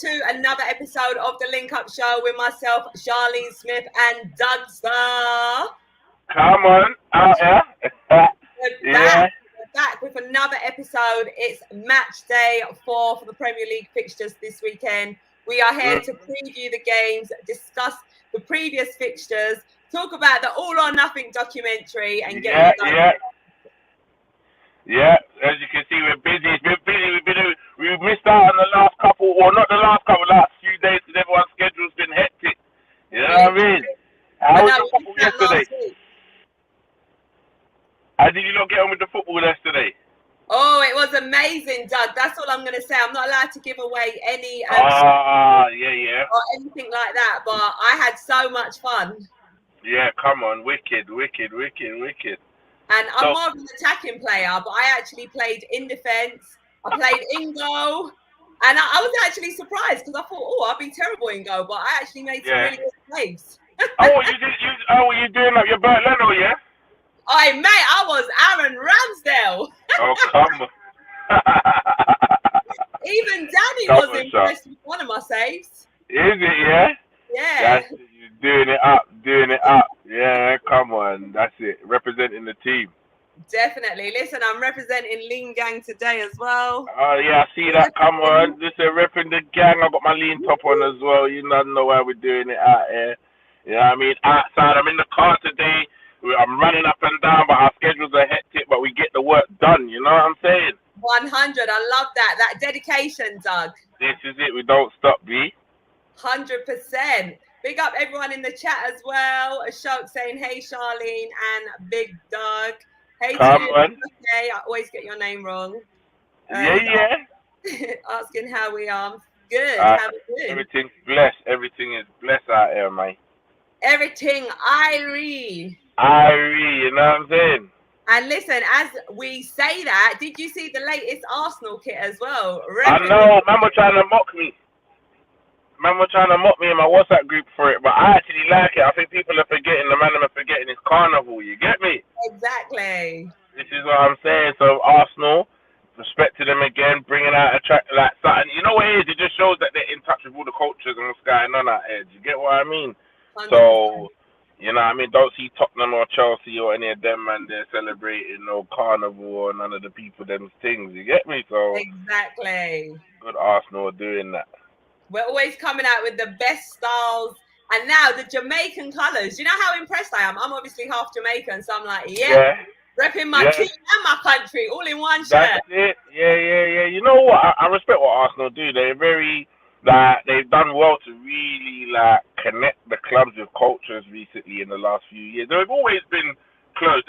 to another episode of the Link Up Show with myself, Charlene Smith, and Doug Star. Come on, out here. We're back with another episode. It's match day 4 for the Premier League fixtures this weekend. We are here to preview the games, discuss the previous fixtures, talk about the All or Nothing documentary, and get Yeah, as you can see, we're busy. We missed out on the last couple, or not the last couple, last few days, because everyone's schedule's been hectic. You know what I mean? How was the football yesterday? How did you not get on with the football yesterday? Oh, it was amazing, Doug. That's all I'm going to say. I'm not allowed to give away any or anything like that, but I had so much fun. Yeah, come on. Wicked. And I'm more of an attacking player, but I actually played in defence. I played in goal. And I was actually surprised because I thought, I'd be terrible in goal, but I actually made some really good saves. You doing like your Bert Leno, yeah? Oh, mate, I was Aaron Ramsdale. Oh, come on. Even Danny was impressed with one of my saves. Is it, yeah? Yeah. You're doing it up. Yeah, come on. That's it. Representing the team. Definitely. Listen, I'm representing Lean Gang today as well. Oh, yeah, I see that. Come on. Listen, repping the gang. I got my lean top on as well. You know why we're doing it out here. You know what I mean? Outside, I'm in the car today. I'm running up and down, but our schedules are hectic, but we get the work done. You know what I'm saying? 100. I love that. That dedication, Doug. This is it. We don't stop, B. 100%. Big up everyone in the chat as well. Ashok saying, hey, Charlene, and Big Doug. Hey, come on. Okay, I always get your name wrong. Yeah. Asking how we are. Good. How we doing? Everything's blessed. Everything is blessed out here, mate. Everything Irie, you know what I'm saying? And listen, as we say that, did you see the latest Arsenal kit as well? I know, man were trying to mock me. Man were trying to mock me in my WhatsApp group for it, but I actually like it. I think people are forgetting, the man are forgetting it's carnival, you get me? Exactly. This is what I'm saying. So Arsenal, respect to them again, bringing out a track like something. You know what it is? It just shows that they're in touch with all the cultures and what's going on out here. You get what I mean? 100%. So, you know what I mean? Don't see Tottenham or Chelsea or any of them, man, they're celebrating no carnival or none of the people, them things. You get me? So exactly. Good Arsenal are doing that. We're always coming out with the best styles. And now the Jamaican colours. You know how impressed I am? I'm obviously half Jamaican, so I'm like, repping my team and my country all in one shirt. That's it. Yeah. You know what? I respect what Arsenal do. They're very... they've done well to really connect the clubs with cultures recently in the last few years. They've always been close.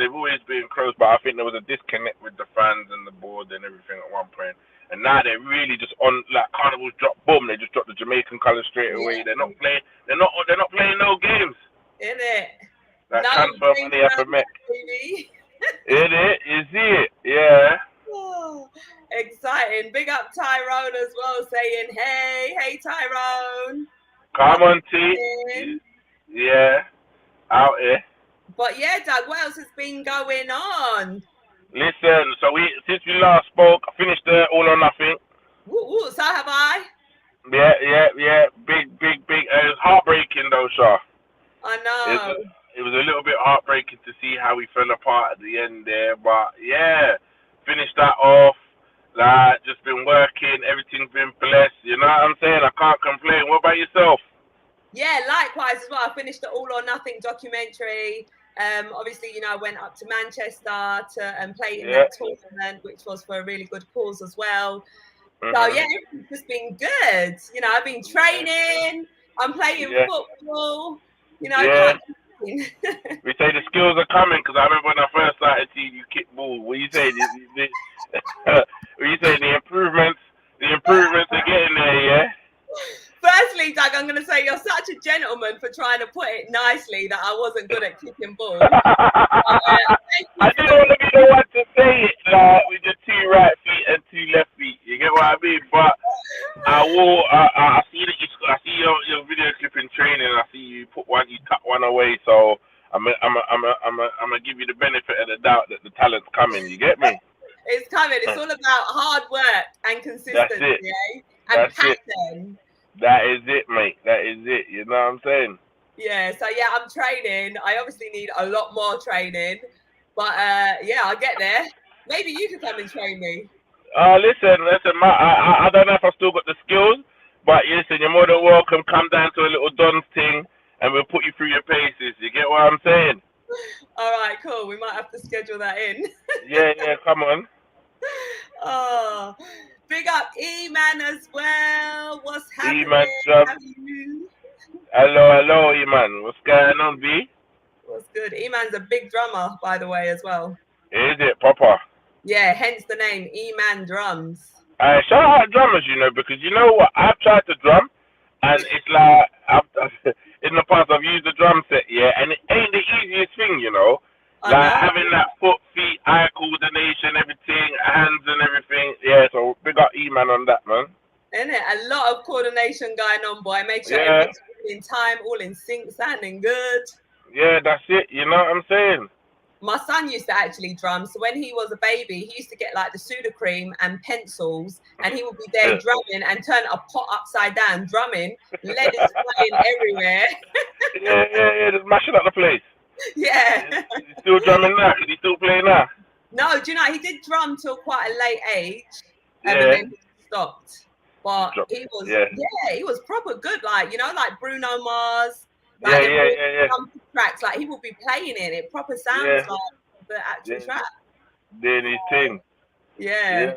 But I think there was a disconnect with the fans and the board and everything at one point. And now they're really just on Carnival's drop. Boom! They just dropped the Jamaican colours straight away. They're not playing. They're not playing no games. In it. Transfer money I met. In it. You see it? Yeah. Oh, exciting. Big up Tyrone as well, saying, hey Tyrone. Come on, T. Yeah, out here. But yeah, Doug, what else has been going on? Listen, so since we last spoke, I finished the All or Nothing. So have I. Yeah. Big. It was heartbreaking though, Char. I know. It was a little bit heartbreaking to see how we fell apart at the end there, but yeah. Finished that off, just been working, everything's been blessed, you know what I'm saying? I can't complain. What about yourself? Yeah, likewise as well. I finished the All or Nothing documentary. Obviously, I went up to Manchester to play in that tournament, which was for a really good cause as well. So yeah, everything's just been good. I've been training, I'm playing football, We say the skills are coming because I remember when I first started seeing you kick ball. What you say? The improvements are getting there, yeah? Firstly, Doug, I'm going to say you're such a gentleman for trying to put it nicely that I wasn't good at kicking balls. I didn't want to be the one to say it with your 2 right feet and 2 left feet. You get what I mean? But I see that I see your video clip in training. I see you tuck one away. So I'm gonna give you the benefit of the doubt that the talent's coming. You get me? It's coming. It's all about hard work and consistency, and passion. That is it, mate. That is it. You know what I'm saying? Yeah, so yeah, I'm training. I obviously need a lot more training, but yeah, I'll get there. Maybe you could come and train me. Listen, I don't know if I still got the skills, but listen, you're more than welcome. Come down to a little Don's thing, and we'll put you through your paces. You get what I'm saying? All right, cool. We might have to schedule that in. Yeah, come on. Oh, big up E-Man as well. What's E-man, happening? job. How are you? Hello, E-man. What's going on, B? What's good? E-Man's a big drummer, by the way, as well. Is it, Papa? Yeah, hence the name E-Man Drums. Shout out drummers, you know, because you know what? I've tried to drum, and it's like, in the past, I've used the drum set, yeah, and it ain't the easiest thing, you know. I Like, know. having that foot, feet, eye coordination, everything, hands and everything. Yeah, so big up E-man on that, man. Isn't it? A lot of coordination going on, boy. Make sure Yeah, everything's all in time, all in sync, sounding good. yeah, that's it. You know what I'm saying? My son used to actually drum. So when he was a baby, he used to get like the Sudocreme and pencils, and he would be there drumming and turn a pot upside down, drumming, lead is flying everywhere. yeah, just mashing up the place. Yeah. He's still drumming now. Is he still playing now? No, do you know, he did drum till quite a late age, and Yeah. then he stopped. But he was, Yeah, he was proper good. Like, you know, like Bruno Mars, yeah, like yeah. tracks. Like he will be playing it. It proper sounds Yeah. like the actual track. Doing his thing. Yeah.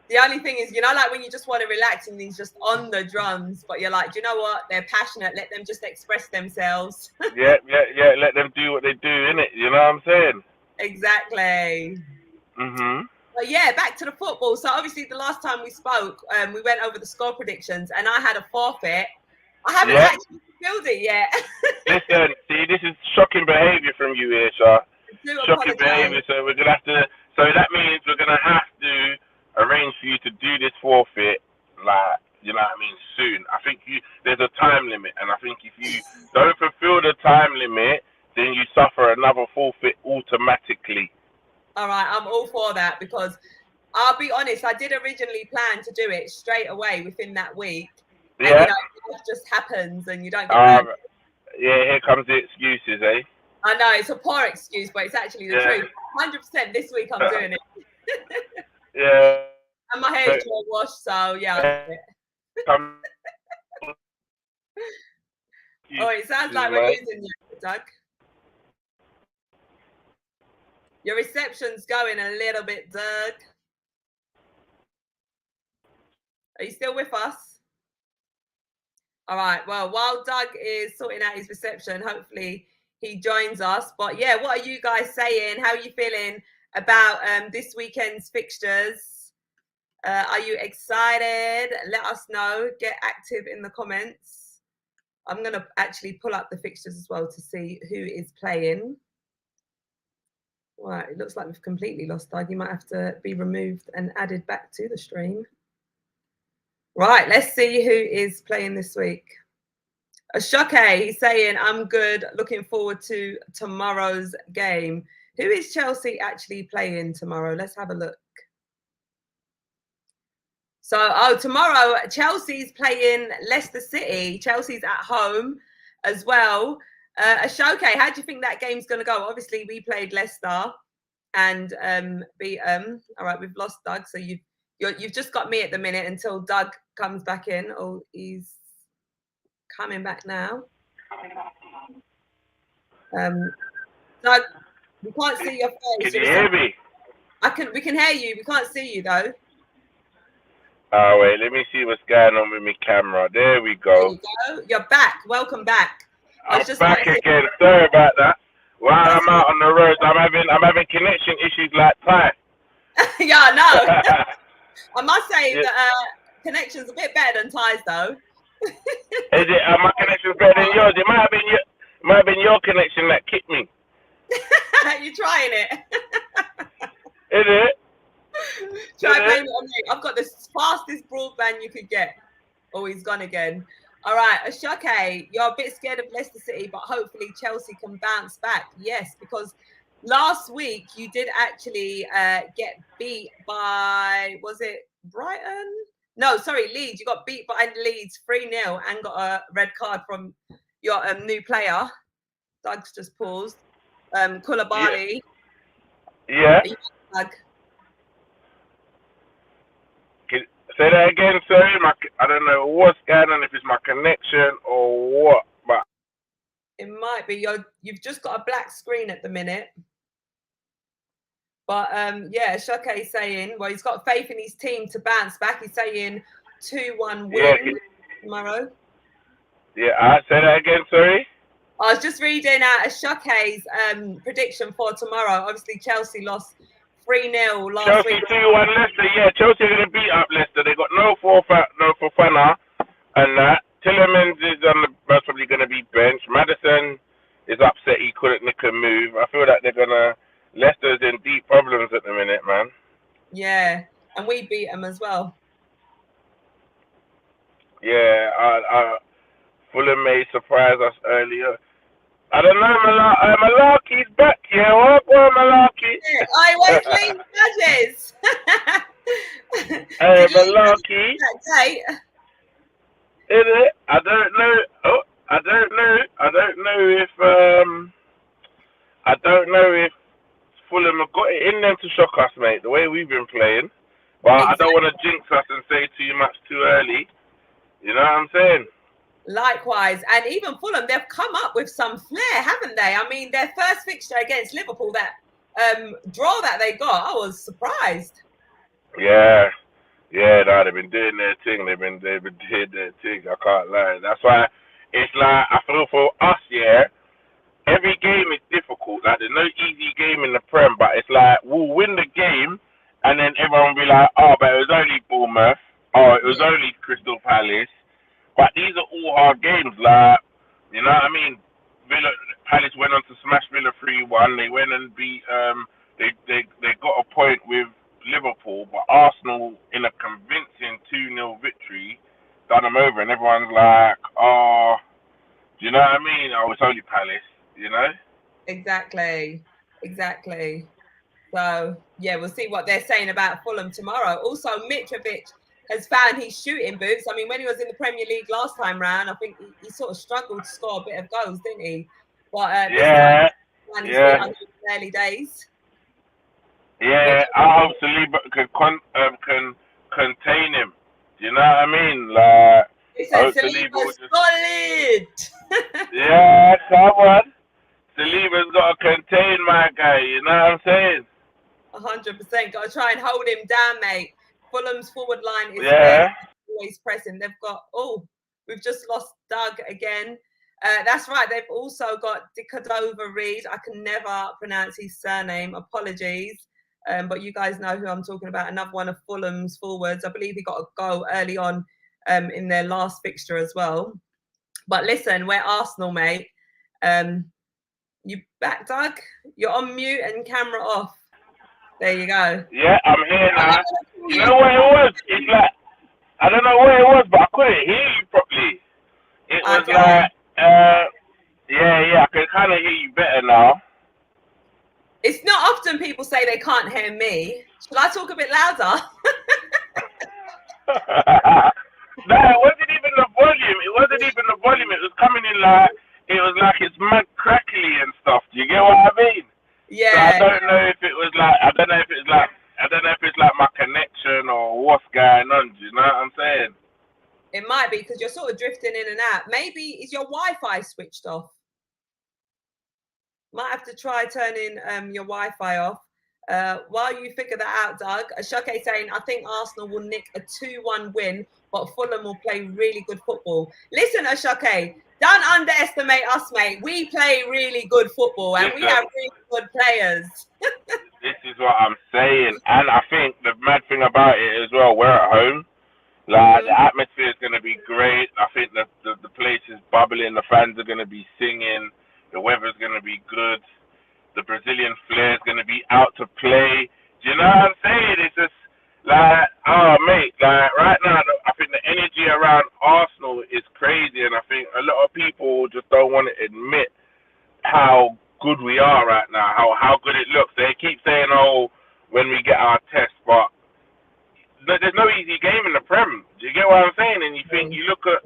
The only thing is, you know, like when you just want to relax and he's just on the drums, but you're like, do you know what? They're passionate. Let them just express themselves. yeah. Let them do what they do, innit? You know what I'm saying? Exactly. Mhm. But yeah, back to the football. So obviously the last time we spoke, we went over the score predictions and I had a forfeit. I haven't actually filled it yet. Listen, see, this is shocking behaviour from you here, Char. Shocking behaviour. So we're gonna have to. So that means we're gonna have to arrange for you to do this forfeit, like, you know what I mean, soon. I think there's a time limit, and I think if you don't fulfil the time limit, then you suffer another forfeit automatically. All right, I'm all for that because I'll be honest, I did originally plan to do it straight away within that week. And you know, it just happens and you don't get around. Yeah, here comes the excuses, eh? I know, it's a poor excuse, but it's actually the truth. 100% this week I'm doing it. Yeah. And my hair's all washed, so yeah, I'll do it. Oh, it sounds like we're losing you, Doug. Your reception's going a little bit, Doug. Are you still with us? All right. Well, while Doug is sorting out his reception, hopefully he joins us. But yeah, what are you guys saying? How are you feeling about this weekend's fixtures? Are you excited? Let us know. Get active in the comments. I'm going to actually pull up the fixtures as well to see who is playing. Right, it looks like we've completely lost Doug. You might have to be removed and added back to the stream. Right, let's see who is playing this week. Ashoke, he's saying, I'm good. Looking forward to tomorrow's game. Who is Chelsea actually playing tomorrow? Let's have a look. So, tomorrow, Chelsea's playing Leicester City. Chelsea's at home as well. Ashoke, how do you think that game's going to go? Obviously, we played Leicester and beat them. All right, we've lost Doug. So you've just got me at the minute until Doug comes back in. Oh, he's coming back now. Doug, we can't see your face. Can you hear me? We can hear you. We can't see you though. Oh wait, let me see what's going on with my camera. There we go. There you go. You're back. Welcome back. I'm back again. Sorry about that. While I'm out on the road, I'm having connection issues like Ty. Yeah, I know. I must say that connection's a bit better than Ty's though. Is it? My connection's better than yours. It might have been your connection that kicked me. You're trying it. Is it? Try blaming it on me. I've got the fastest broadband you could get. Oh, he's gone again. All right, Ashoke, you're a bit scared of Leicester City, but hopefully Chelsea can bounce back. Yes, because last week you did actually get beat by, was it Brighton? No, sorry, Leeds. You got beat by Leeds 3-0 and got a red card from your new player. Doug's just paused. Koulibaly. Yeah. Doug. Say that again, sorry. I don't know what's going on, if it's my connection or what, but it might be you've just got a black screen at the minute. But yeah, Shoke saying, well, he's got faith in his team to bounce back. He's saying 2-1 win tomorrow. Yeah, say that again, sorry. I was just reading out Shoke's prediction for tomorrow. Obviously, Chelsea lost 3-0 last week. Chelsea 2-1 Leicester, yeah. Chelsea are going to beat up Leicester. They got no Fofana and that. Tillemans is most probably going to be benched. Maddison is upset he couldn't nick a move. I feel like they're going to... Leicester's in deep problems at the minute, man. Yeah, and we beat them as well. Yeah, Fulham may surprise us earlier. I don't know, Malarkey's back, yeah. Welcome, Malarkey. I won't leave judges. Hey, Malarkey. Is it? I don't know. Oh, I don't know if Fulham have got it in them to shock us, mate, the way we've been playing. But exactly. I don't want to jinx us and say too much too early. You know what I'm saying? Likewise. And even Fulham, they've come up with some flair, haven't they? I mean, their first fixture against Liverpool, that draw that they got, I was surprised. Yeah. Yeah, no, they've been doing their thing. They've been doing their thing. I can't lie. That's why it's like, I feel for us, yeah, every game is difficult. Like, there's no easy game in the Prem, but it's like, we'll win the game, and then everyone will be like, oh, but it was only Bournemouth. Oh, it was only Crystal Palace. But these are all hard games. Like, you know what I mean? Palace went on to smash Villa 3-1. They went and beat, they got a point with Liverpool, but Arsenal, in a convincing 2-0 victory, done them over, and everyone's like, oh, do you know what I mean? Oh, it's only Palace, you know? Exactly. So, yeah, we'll see what they're saying about Fulham tomorrow. Also, Mitrovic has found his shooting boots. I mean, when he was in the Premier League last time round, I think he sort of struggled to score a bit of goals, didn't he? But this time, he's been under the early days. Yeah, I hope Saliba can contain him. Do you know what I mean? Like, Saliba's solid. Yeah, come on. Saliba's got to contain my guy. You know what I'm saying? 100%. Got to try and hold him down, mate. Fulham's forward line is always pressing. They've got, we've just lost Doug again. That's right. They've also got Cordova Reed. I can never pronounce his surname. Apologies. But you guys know who I'm talking about. Another one of Fulham's forwards. I believe he got a goal early on in their last fixture as well. But listen, we're Arsenal, mate. You back, Doug? You're on mute and camera off. There you go. Yeah, I'm here now. You know what it was? It's like, I don't know what it was, but I couldn't hear you properly. It was like, I can kind of hear you better now. It's not often people say they can't hear me. Shall I talk a bit louder? No, it wasn't even the volume. It was coming in like, it was like it's mad crackly and stuff. Do you get what I mean? Yeah. So I don't know if it's like my connection or what's going on. Do you know what I'm saying? It might be because you're sort of drifting in and out. Maybe is your Wi-Fi switched off? Might have to try turning your Wi-Fi off. While you figure that out, Doug, Ashoke saying, I think Arsenal will nick a 2-1 win, but Fulham will play really good football. Listen, Ashoke, don't underestimate us, mate. We play really good football and we have really good players. This is what I'm saying. And I think the mad thing about it as well, we're at home. Like, the atmosphere is going to be great. I think the place is bubbling. The fans are going to be singing. The weather's going to be good. The Brazilian flair is going to be out to play. Do you know what I'm saying? It's just like, oh, mate, like right now, I think the energy around Arsenal is crazy, and I think a lot of people just don't want to admit how good we are right now, how good it looks. They keep saying, oh, when we get our test, but there's no easy game in the Prem. Do you get what I'm saying? And you think you look at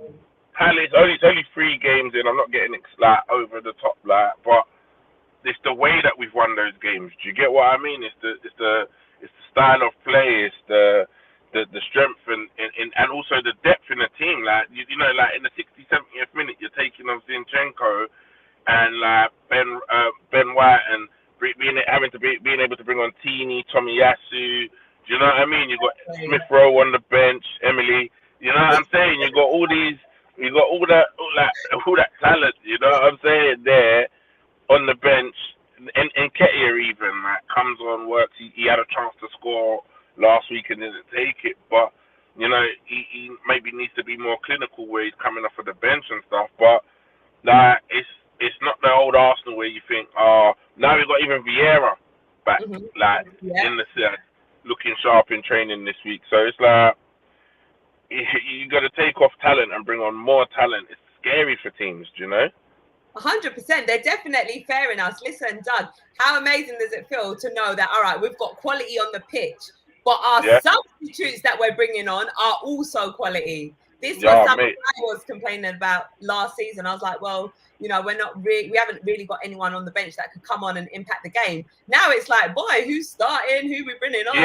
Palace. It's only 3 games in. I'm not getting like over the top, like, but it's the way that we've won those games. Do you get what I mean? It's the style of play. It's the strength and also the depth in the team. Like you know, like in the 60th, 70th minute, you're taking on Zinchenko and like Ben White and being able to bring on Tini, Tomiyasu. Do you know what I mean? You got Smith Rowe on the bench, Emily. You know what I'm saying? You got all these. You got all that talent. You know what I'm saying? There on the bench, and Nketiah even like comes on, works. He had a chance to score last week and didn't take it, but you know he maybe needs to be more clinical where he's coming off of the bench and stuff. But like it's not the old Arsenal where you think, oh, now we've got even Vieira back, in the set, looking sharp in training this week. So it's like you got to take off talent and bring on more talent. It's scary for teams, do you know? 100%. They're definitely fairing us. Listen, Doug, how amazing does it feel to know that, all right, we've got quality on the pitch, but our substitutes that we're bringing on are also quality. This was something I was complaining about last season. I was like, well, you know, we haven't really got anyone on the bench that could come on and impact the game. Now it's like, boy, who's starting? Who we bringing on?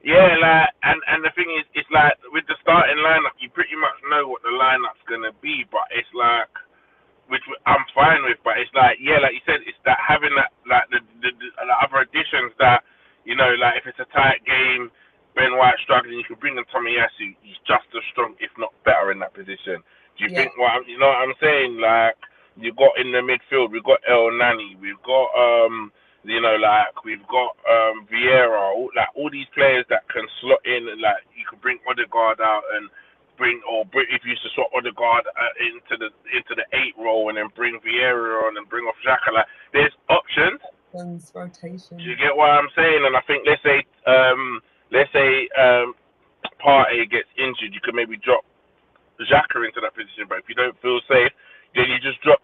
Yeah, like, and the thing is, it's like with the starting lineup, you pretty much know what the lineup's gonna be, but it's like, which I'm fine with, but it's like, like you said, it's that having that, like the other additions that, you know, like if it's a tight game, Ben White struggling, you can bring in Tomiyasu. He's just as strong, if not better, in that position. Do you think you know what I'm saying? Like you got in the midfield, we've got El Nani, we've got you know, like we've got Vieira, all these players that can slot in, and like you could bring Odegaard out and if you used to swap Odegaard into the 8 role and then bring Vieira on and bring off Xhaka, like there's options. Rotation. Do you get what I'm saying? And I think let's say Partey gets injured, you could maybe drop Xhaka into that position, but if you don't feel safe, then you just drop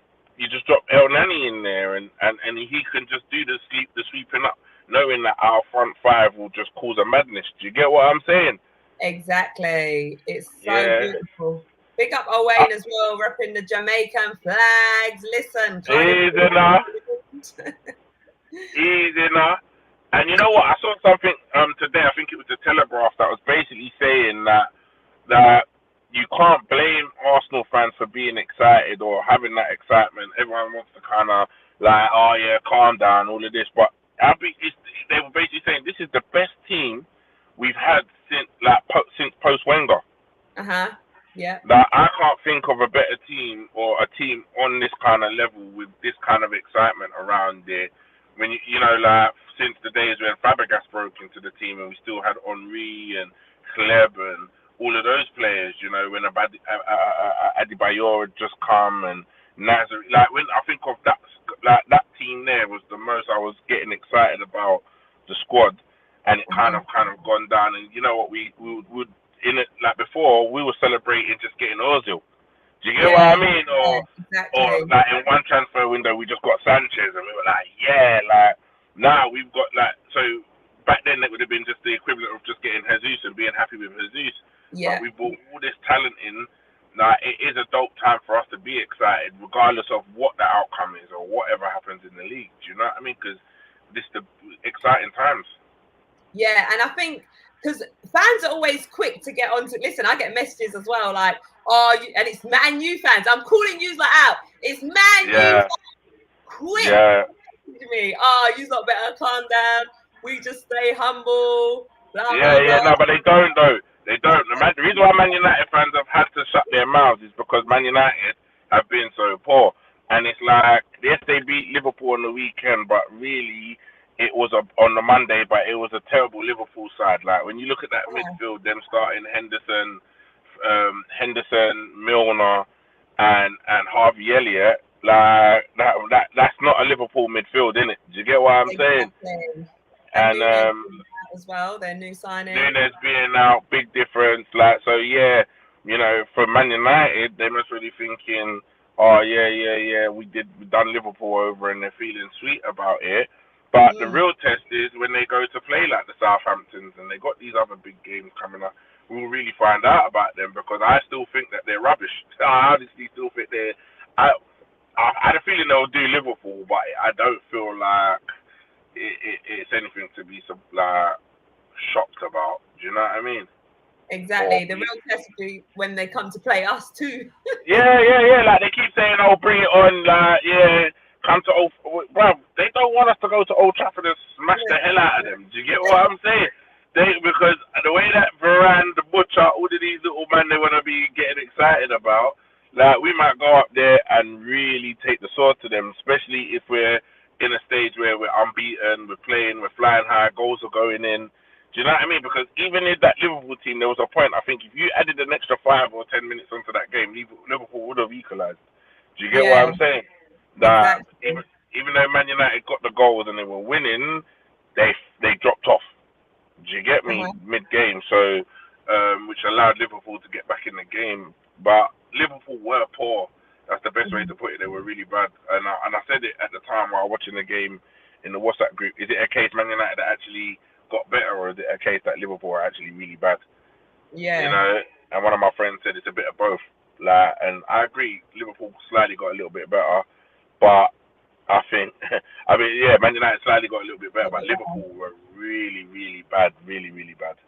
El Nani in there, and he can just do the sweeping up, knowing that our front 5 will just cause a madness. Do you get what I'm saying? Exactly. It's so beautiful. Big up Owain as well, repping the Jamaican flags. Listen, easy now. And you know what? I saw something today. I think it was the Telegraph that was basically saying that you can't blame Arsenal fans for being excited or having that excitement. Everyone wants to kind of like, oh yeah, calm down, all of this. But they were basically saying this is the best team we've had since post Wenger. Yeah. Like, I can't think of a better team or a team on this kind of level with this kind of excitement around it. When you know, like since the days when Fabregas broke into the team and we still had Henry and Kleb and all of those players, you know, when Adebayor had just come and Nazar, like when I think of that, like that team there was the most I was getting excited about the squad, and it kind of gone down. And you know what, we would in it like before we were celebrating just getting Ozil. Do you get what I mean? Or like in one transfer window we just got Sanchez and we were like, like now we've got like, so back then it would have been just the equivalent of just getting Jesus and being happy with Jesus. Yeah. But we brought all this talent in. Now it is a dope time for us to be excited, regardless of what the outcome is or whatever happens in the league. Do you know what I mean? Because this is the exciting times. Yeah, and I think because fans are always quick to get onto. Listen, I get messages as well, like, and it's Man U fans. I'm calling you like out. It's Man U fans. Quick to me. You lot better calm down. We just stay humble. Blah, blah, blah. No, but they don't though. They don't. The reason why Man United fans have had to shut their mouths is because Man United have been so poor. And it's like, yes, they beat Liverpool on the weekend, but really, it was on the Monday, but it was a terrible Liverpool side. Like, when you look at that midfield, them starting Henderson, Milner, and Harvey Elliott, like, that's not a Liverpool midfield, innit? Do you get what I'm saying? And as well, their new signing. Nunes being out, big difference. Like, so yeah, you know, for Man United, they must really thinking, we done Liverpool over, and they're feeling sweet about it. But the real test is when they go to play like the Southamptons and they got these other big games coming up. We'll really find out about them because I still think that they're rubbish. I honestly still think they're. I had a feeling they'll do Liverpool, but I don't feel like it's anything to be like shocked about. Do you know what I mean? Exactly. The real test will be when they come to play us too. yeah. Like they keep saying, "Oh, bring it on!" Like, yeah, come to Old. Bro, they don't want us to go to Old Trafford and smash the hell out of them. Do you get what I'm saying? Because the way that Varane, the Butcher, all of these little men they want to be getting excited about, like we might go up there and really take the sword to them, especially if we're in a stage where we're unbeaten, we're playing, we're flying high, goals are going in. Do you know what I mean? Because even in that Liverpool team, there was a point. I think if you added an extra 5 or 10 minutes onto that game, Liverpool would have equalised. Do you get what I'm saying? That exactly. even though Man United got the goals and they were winning, they dropped off. Do you get me? Mid-game, so which allowed Liverpool to get back in the game. But Liverpool were poor. That's the best way to put it. They were really bad. And I said it at the time while watching the game in the WhatsApp group. Is it a case Man United that actually got better, or is it a case that Liverpool are actually really bad? Yeah. You know, and one of my friends said it's a bit of both. Like, and I agree, Liverpool slightly got a little bit better, but I think, Man United slightly got a little bit better, but Liverpool were really, really bad, really, really bad.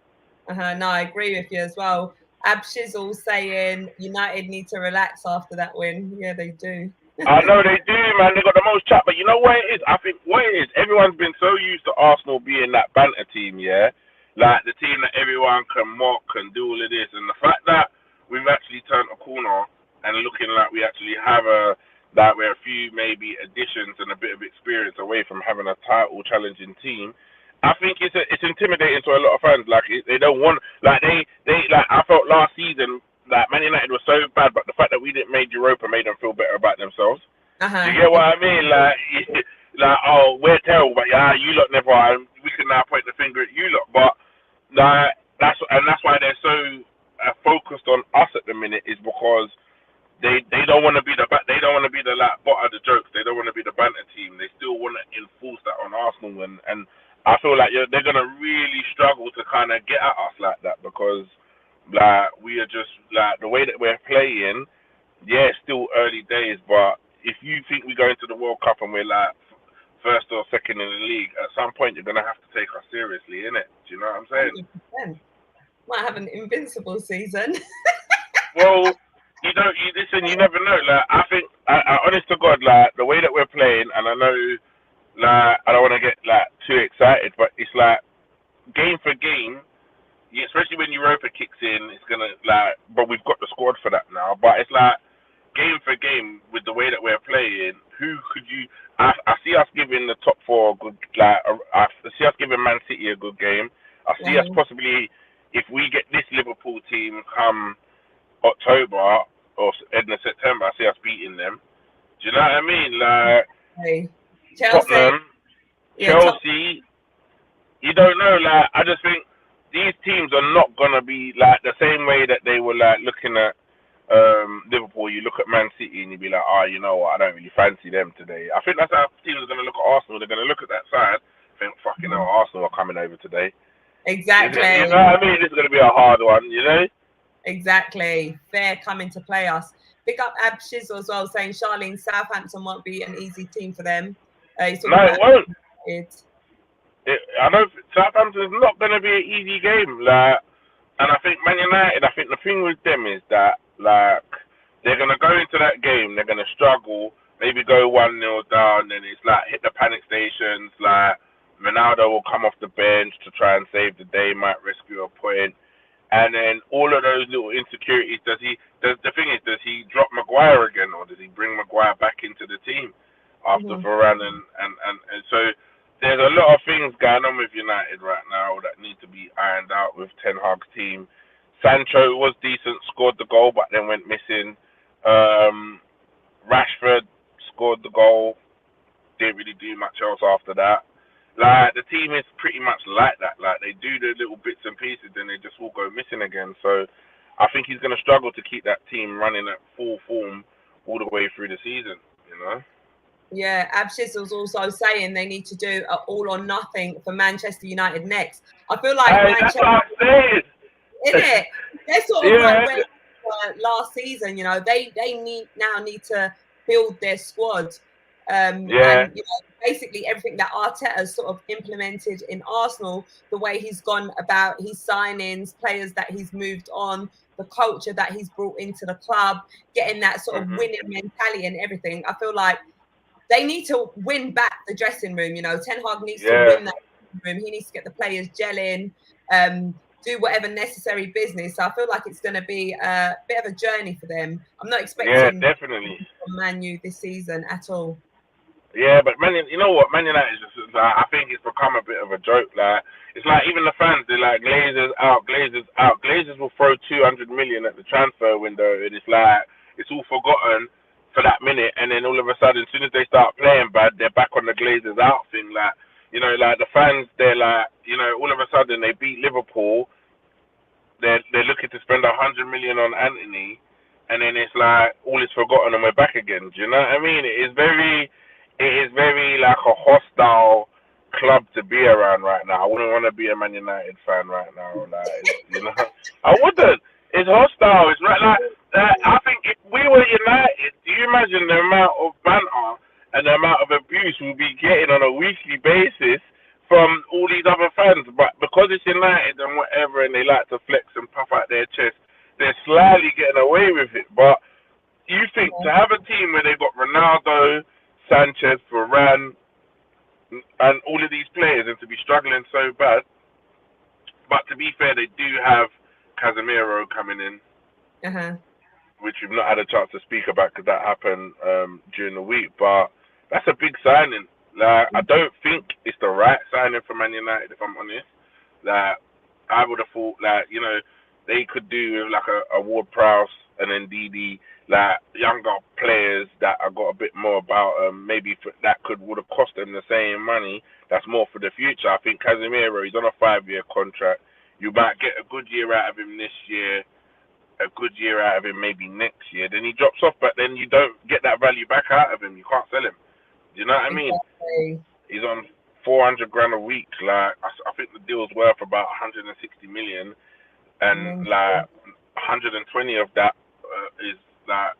No, I agree with you as well. Ab Shizzle saying United need to relax after that win. Yeah, they do. I know they do, man. They got the most chat, but you know what it is? I think what it is, everyone's been so used to Arsenal being that banter team, yeah? Like the team that everyone can mock and do all of this. And the fact that we've actually turned a corner and looking like we actually have that we're a few maybe additions and a bit of experience away from having a title challenging team, I think it's intimidating to a lot of fans. Like they don't want, like they like I felt last season like Man United was so bad, but the fact that we didn't make Europa made them feel better about themselves. Do you get what I mean? Like oh we're terrible, but you lot never are. We can now point the finger at you lot, but that's why they're so focused on us at the minute is because they don't want to be the like butt of the jokes. They don't want to be the banter team. They still want to enforce that on Arsenal and I feel like they're gonna really struggle to kind of get at us like that because like we are just like the way that we're playing. Yeah, it's still early days, but if you think we go into the World Cup and we're like first or second in the league, at some point you're gonna have to take us seriously, innit? Do you know what I'm saying? 100%. Might have an invincible season. Well, listen. You never know. Like I think, honest to God, like the way that we're playing, and I know. Like, I don't want to get like too excited, but it's like game for game, especially when Europa kicks in, it's gonna like. But we've got the squad for that now. But it's like game for game with the way that we're playing. Who could you? I see us giving the top 4 a good. Like, I see us giving Man City a good game. I see us possibly, if we get this Liverpool team come October or end of September, I see us beating them. Do you know what I mean? Like. Tottenham, Chelsea, you don't know. Like I just think these teams are not gonna be like the same way that they were like looking at Liverpool. You look at Man City and you be like, you know what? I don't really fancy them today. I think that's how teams are gonna look at Arsenal. They're gonna look at that side, think, fucking hell, Arsenal are coming over today. Exactly. You know what I mean? This is gonna be a hard one. You know. Exactly. They're coming to play us. Pick up Ab Shizzle as well, saying Charlene, Southampton won't be an easy team for them. No, it won't. I know Southampton's not going to be an easy game. Like, and I think Man United. I think the thing with them is that like they're going to go into that game. They're going to struggle. Maybe go 1-0 down. Then it's like hit the panic stations. Like Ronaldo will come off the bench to try and save the day. Might rescue a point. And then all of those little insecurities. The thing is, does he drop Maguire again, or does he bring Maguire back into the team? After Varane and so there's a lot of things going on with United right now that need to be ironed out with Ten Hag's team. Sancho was decent, scored the goal, but then went missing. Rashford scored the goal, didn't really do much else after that. Like the team is pretty much like that. Like they do the little bits and pieces, then they just all go missing again. So I think he's going to struggle to keep that team running at full form all the way through the season. You know. Yeah, Ab Shizzle's also saying they need to do an all or nothing for Manchester United next. I feel like That's Manchester, what I'm saying. isn't it? They're sort of Yeah. like where last season. You know, they need to build their squad, and you know, basically everything that Arteta's sort of implemented in Arsenal, the way he's gone about his signings, players that he's moved on, the culture that he's brought into the club, getting that sort of winning mentality and everything. I feel like they need to win back the dressing room. You know, Ten Hag needs to win that room. He needs to get the players gelling, do whatever necessary business. So I feel like it's going to be a bit of a journey for them. I'm not expecting definitely from Man U this season at all. Yeah, but you know what? Man United is just like, I think it's become a bit of a joke. Like it's like even the fans, they're like Glazers out, Glazers out. Glazers will throw 200 million at the transfer window, and it's like it's all forgotten for that minute, and then all of a sudden, as soon as they start playing bad, they're back on the Glazers out thing. Like you know, like the fans, they're like you know, all of a sudden they beat Liverpool. They're looking to spend 100 million on Anthony, and then it's like all is forgotten and we're back again. Do you know what I mean? It is very like a hostile club to be around right now. I wouldn't want to be a Man United fan right now. Like you know, I wouldn't. It's hostile. It's right. I think if we were United, do you imagine the amount of banter and the amount of abuse we'll be getting on a weekly basis from all these other fans? But because it's United and whatever, and they like to flex and puff out their chest, they're slightly getting away with it. But you think to have a team where they've got Ronaldo, Sanchez, Varane, and all of these players, and to be struggling so bad. But to be fair, they do have Casemiro coming in, which we've not had a chance to speak about because that happened during the week. But that's a big signing. Like I don't think it's the right signing for Man United, if I'm honest. Like I would have thought, like you know, they could do like a Ward Prowse and then DD, like younger players that I got a bit more about. Maybe that would have cost them the same money. That's more for the future. I think Casemiro, he's on a 5-year contract. You might get a good year out of him this year, a good year out of him maybe next year. Then he drops off, but then you don't get that value back out of him. You can't sell him. Do you know what I mean? He's on 400 grand a week. Like I think the deal's worth about 160 million, and like 120 of that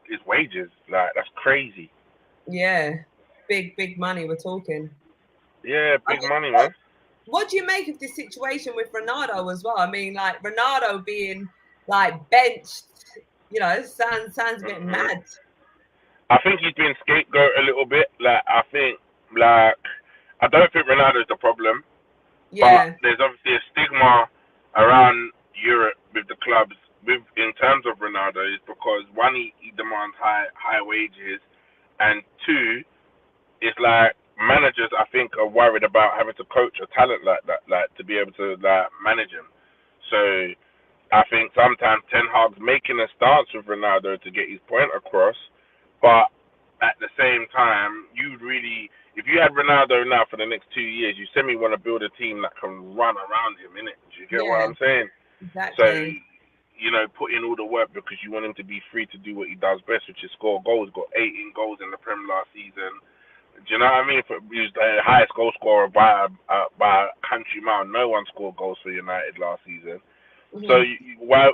is wages. Like that's crazy. Yeah, big money we're talking. Yeah, big money, man. What do you make of this situation with Ronaldo as well? I mean, like Ronaldo being like benched, you know, sounds a bit mad. I think he's been scapegoat a little bit. Like I think, like I don't think Ronaldo's the problem. Yeah. But there's obviously a stigma around Europe with the clubs in terms of Ronaldo is because one, he demands high wages, and two, it's like managers I think are worried about having to coach a talent like that, like to be able to like manage him. So I think sometimes Ten Hag's making a stance with Ronaldo to get his point across, but at the same time, if you had Ronaldo now for the next 2 years, you semi want to build a team that can run around him, innit? Do you get what I'm saying? Exactly. So, you know, put in all the work because you want him to be free to do what he does best, which is score goals. Got 18 goals in the Prem last season. Do you know what I mean? He was the highest goal scorer by a country mile. No one scored goals for United last season. So why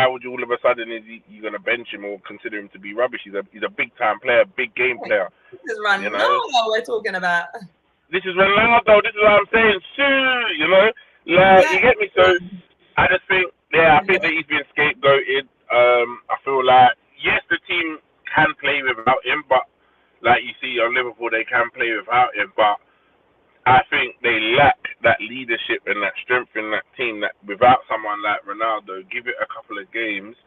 would you all of a sudden you gonna bench him or consider him to be rubbish? He's a big time player, big game player. This is Ronaldo we're talking about. This is Ronaldo. This is what I'm saying. You know, like you get me. So I just think, I think that he's been scapegoated. I feel like yes, the team can play without him, but like you see on Liverpool, they can play without him, but I think they lack that leadership and that strength in that team. That without someone like Ronaldo, give it a couple of games,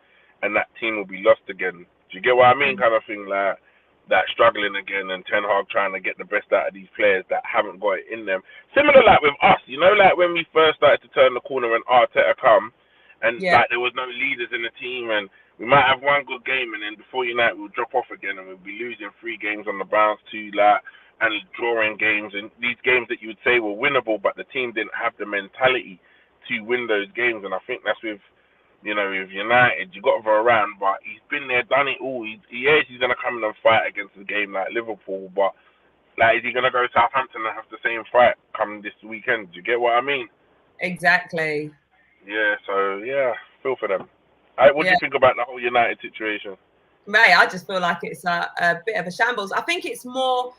and that team will be lost again. Do you get what I mean? Kind of thing, like that struggling again, and Ten Hag trying to get the best out of these players that haven't got it in them. Similar like with us, you know, like when we first started to turn the corner when Arteta come, and like there was no leaders in the team, and we might have one good game, and then before United we'll drop off again, and we'll be losing 3 games on the bounce to like. And drawing games, and these games that you would say were winnable, but the team didn't have the mentality to win those games. And I think that's with United. You got Varane, but he's been there, done it all. He's going to come in and fight against a game like Liverpool, but Like, is he gonna go to Southampton and have the same fight come this weekend? Do you get what I mean? Exactly. Yeah. So yeah, feel for them. What do you think about the whole United situation? Mate, I just feel like it's a bit of a shambles. I think it's more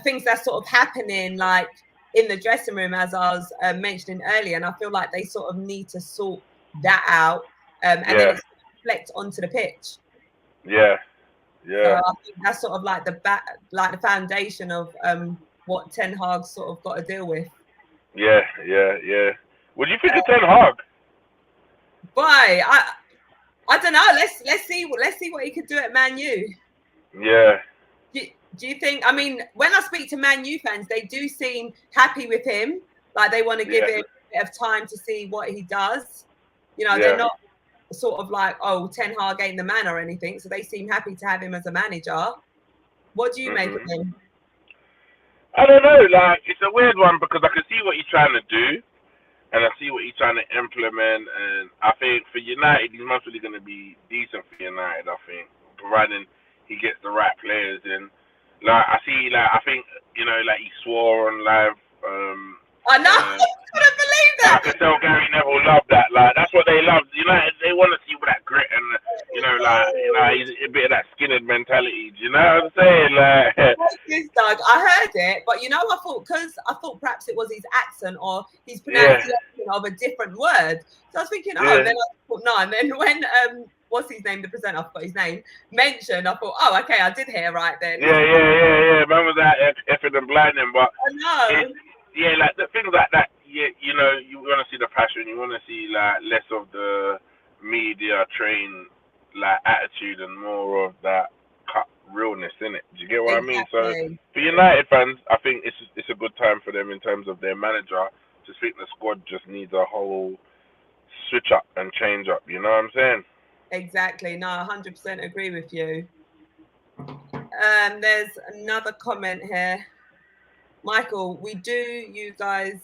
things that's sort of happening, like in the dressing room, as I was mentioning earlier, and I feel like they sort of need to sort that out, and then it's reflect onto the pitch. Yeah. So I think that's sort of like the foundation of what Ten Hag sort of got to deal with. Yeah. What do you think of Ten Hag? Boy, I don't know. Let's see what he could do at Man U. Yeah. Do you think? I mean, when I speak to Man U fans, they do seem happy with him. Like they want to give him a bit of time to see what he does. You know, they're not sort of like, oh, Ten Hag ain't the man or anything. So they seem happy to have him as a manager. What do you make of him? I don't know. Like, it's a weird one because I can see what he's trying to do, and I see what he's trying to implement. And I think for United, he's mostly going to be decent for United. I think, providing he gets the right players in. Like, I think, you know, like he swore on live. I know. I couldn't believe that. I could tell Gary Neville loved that. Like, that's what they love. United, they want to see that grit and, you know, he's a bit of that skinhead mentality. Do you know what I'm saying? Like, this, Doug. I heard it, but you know, I thought perhaps it was his accent or his pronunciation of a different word. So I was thinking, then I thought no. And then when what's his name? The presenter, I forgot his name. Mentioned, I thought, oh, okay, I did hear right then. Yeah. Man was that effing and blinding, but I know. Like the things like that. Yeah, you know, you want to see the passion. You want to see like less of the media train like attitude and more of that cut realness in it. Do you get what I mean? So for United fans, I think it's a good time for them in terms of their manager. Just think the squad just needs a whole switch up and change up. You know what I'm saying? Exactly. No, 100% agree with you. There's another comment here. Michael, you guys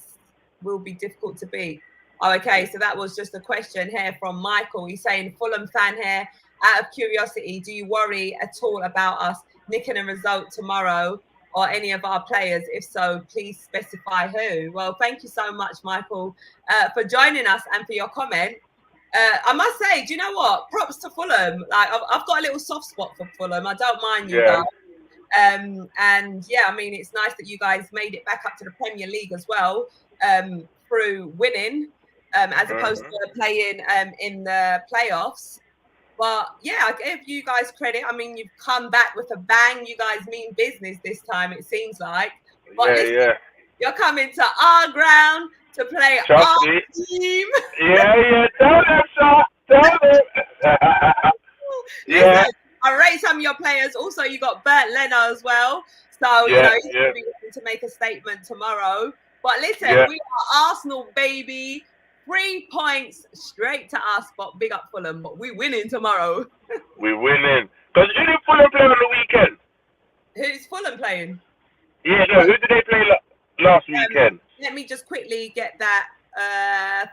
will be difficult to beat. Oh, okay. So that was just a question here from Michael. He's saying, Fulham fan here, out of curiosity, do you worry at all about us nicking a result tomorrow or any of our players? If so, please specify who. Well, thank you so much, Michael, for joining us and for your comment. I must say, do you know what? Props to Fulham. Like I've got a little soft spot for Fulham. I don't mind you guys. And yeah, I mean, it's nice that you guys made it back up to the Premier League as well through winning, as opposed to playing in the playoffs. But yeah, I give you guys credit. I mean, you've come back with a bang. You guys mean business this time, it seems like. But listen, you're coming to our ground to play our team. Yeah. Tell them, Char. Tell them. Listen, I rate some of your players. Also, you got Bert Leno as well. So, you know, he's going to be looking to make a statement tomorrow. But listen, we are Arsenal, baby. 3 points straight to us. But big up Fulham. But we're winning tomorrow. We're winning. Because who did Fulham play on the weekend? Who's Fulham playing? Yeah, no, who did they play last weekend? Let me just quickly get that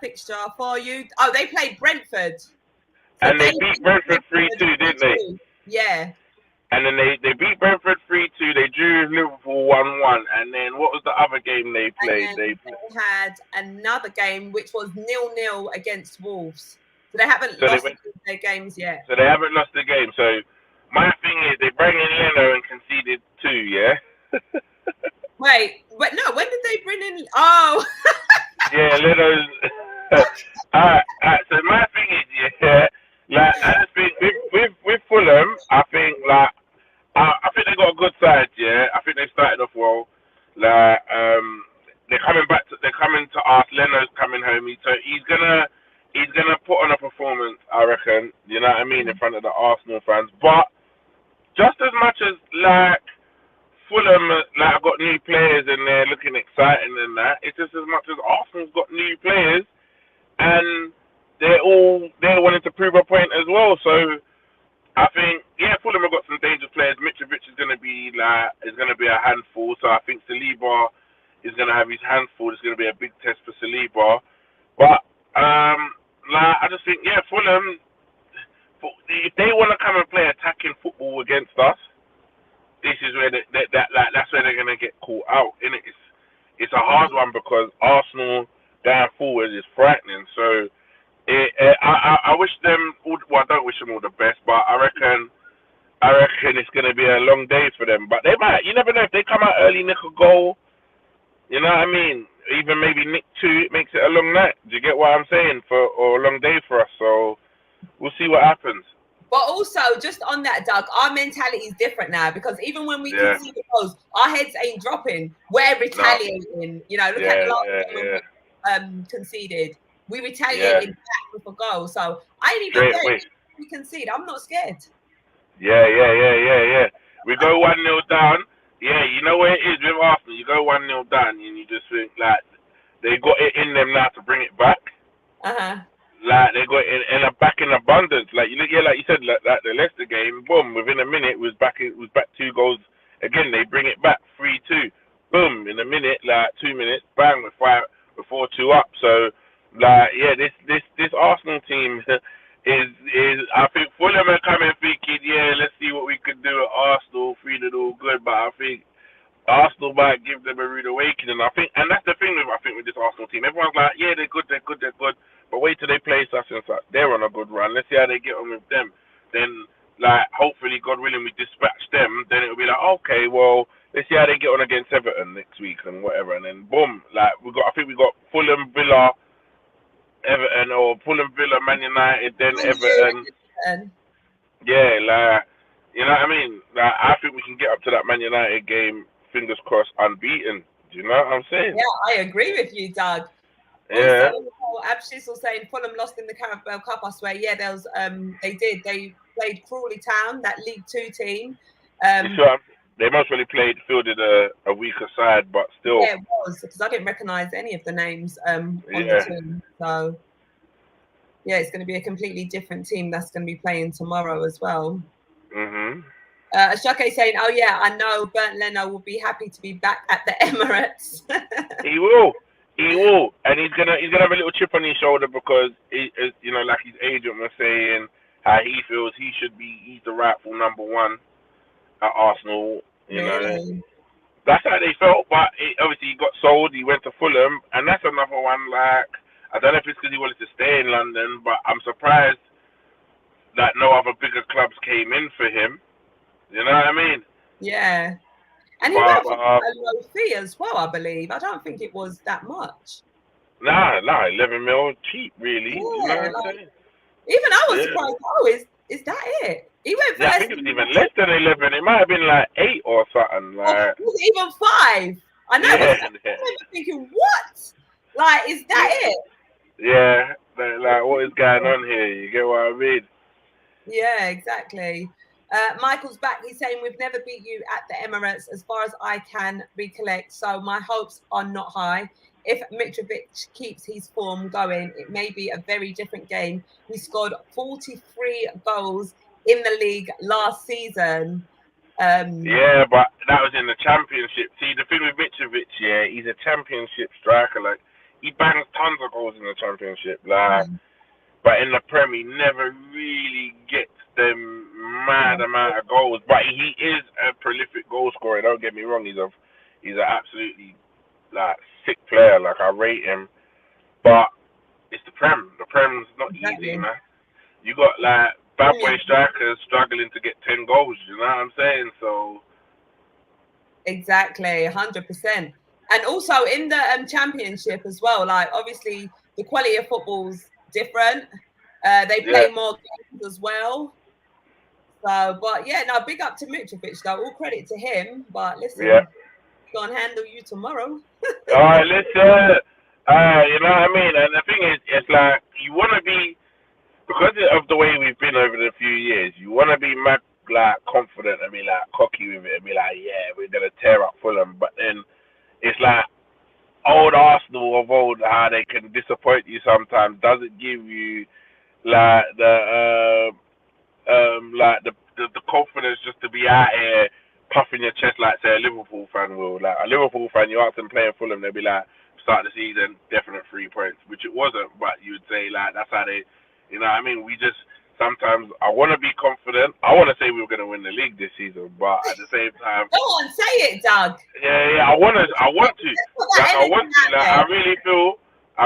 fixture for you. Oh, they played Brentford. So and they beat Brentford 3-2, didn't they? Yeah. And then they beat Brentford 3-2. They drew Liverpool 1-1. And then what was the other game they played? They had another game which was 0-0 against Wolves. So they haven't lost their games yet. So they haven't lost the game. So my thing is they bring in Leno and conceded 2, yeah? Wait, no, when did they bring in? Oh. Yeah, Leno's. So my thing is, like I just think with Fulham, I think they got a good side, yeah. I think they started off well. Like they're coming to us. Leno's coming home. He's gonna put on a performance, I reckon. You know what I mean, in front of the Arsenal fans. But just as much as like Fulham, like got new players and they're looking exciting and that, it's just as much as Arsenal's got new players and they're wanting to prove a point as well. So I think Fulham have got some dangerous players. Mitrovic is gonna be a handful. So I think Saliba is gonna have his hands full. It's gonna be a big test for Saliba. But I just think Fulham, if they want to come and play attacking football against us, this is where that's where they're gonna get caught out. And it's a hard one because Arsenal going forward is frightening. So I wish them all, well, I don't wish them all the best, but I reckon it's gonna be a long day for them. But they might, you never know, if they come out early, nick a goal. You know what I mean? Even maybe nick two, it makes it a long night. Do you get what I'm saying? Or a long day for us. So we'll see what happens. But also, just on that, Doug, our mentality is different now because even when we concede the goals, our heads ain't dropping. We're retaliating. You know, look at the last game when we conceded. We retaliated back with a goal. So I ain't even there. We concede. I'm not scared. Yeah. We go 1-0 down. Yeah, you know where it is with Arsenal. You go 1-0 down and you just think like they got it in them now to bring it back. Like they got it back in abundance. Like you said, like the Leicester game, boom, within a minute it was back 2 goals again. They bring it back 3-2. Boom, in a minute, like 2 minutes, bang, with 4-2 up. So like this Arsenal team is I think Fulham are coming thinking, let's see what we could do at Arsenal, feeling all good, but I think Arsenal might give them a rude awakening. I think, and that's the thing with this Arsenal team. Everyone's like, they're good, but wait till they play such and such. They're on a good run. Let's see how they get on with them. Then, like, hopefully, God willing, we dispatch them. Then it'll be like, okay, well, let's see how they get on against Everton next week and whatever. And then, boom, like I think we got Fulham, Villa, Everton, or Fulham, Villa, Man United, then Everton. Yeah, like, you know what I mean? Like, I think we can get up to that Man United game, fingers crossed, unbeaten. Do you know what I'm saying? Yeah, I agree with you, Doug. Yeah. Also, Abshis saying Fulham lost in the Carabao Cup. I swear, there was they did. They played Crawley Town, that League 2 team. They most really fielded a weaker side, but still. Yeah, it was, because I didn't recognise any of the names on the team. So, yeah, it's going to be a completely different team that's going to be playing tomorrow as well. Shake saying, "Oh yeah, I know Bernd Leno will be happy to be back at the Emirates." He will, and he's gonna have a little chip on his shoulder because like his agent was saying, how he feels he's the rightful number one at Arsenal. You know, that's how they felt. But obviously he got sold. He went to Fulham, and that's another one. Like, I don't know if it's because he wanted to stay in London, but I'm surprised that no other bigger clubs came in for him. You know what I mean? Yeah. And he went for a low fee as well, I believe. I don't think it was that much. Nah, 11 mil, cheap, really. Yeah, you know what I'm saying? Even I was surprised. Oh, is that it? He went for I think it was even less than 11. It might have been like 8 or something. Like, it was even 5. I know. I was thinking, what? Like, is that it? Yeah. Like, what is going on here? You get what I mean? Yeah, exactly. Michael's back. He's saying, we've never beat you at the Emirates as far as I can recollect. So my hopes are not high. If Mitrovic keeps his form going, it may be a very different game. We scored 43 goals in the league last season. Yeah, but that was in the Championship. See, the thing with Mitrovic, he's a Championship striker. Like, he bangs tons of goals in the Championship. Like, but in the Prem, he never really gets them mad amount of goals. But he is a prolific goal scorer. Don't get me wrong. He's an absolutely like sick player. Like, I rate him. But it's the Prem. The Prem's not easy, man. You got like bad boy strikers struggling to get 10 goals. You know what I'm saying? So exactly, 100%. And also in the Championship as well. Like, obviously, the quality of football's different. They play more games as well. So, but yeah, no, big up to Mitrovic though. All credit to him. But listen, he's gonna handle you tomorrow. All right, listen. You know what I mean? And the thing is, it's like you want to be, because of the way we've been over the few years, you want to be like confident and be like cocky with it and be like, yeah, we're gonna tear up Fulham. But then it's like old Arsenal of old, how they can disappoint you sometimes. Doesn't give you like the confidence just to be out here puffing your chest like, say, a Liverpool fan will. Like, a Liverpool fan, you ask them playing Fulham, they'll be like, start the season, definite 3 points, which it wasn't, but you would say, like, that's how they, you know what I mean? We just sometimes I want to be confident. I want to say we were going to win the league this season, but at the same time, Go on, say it, Doug. yeah, I want to. Like, I want to. Like, I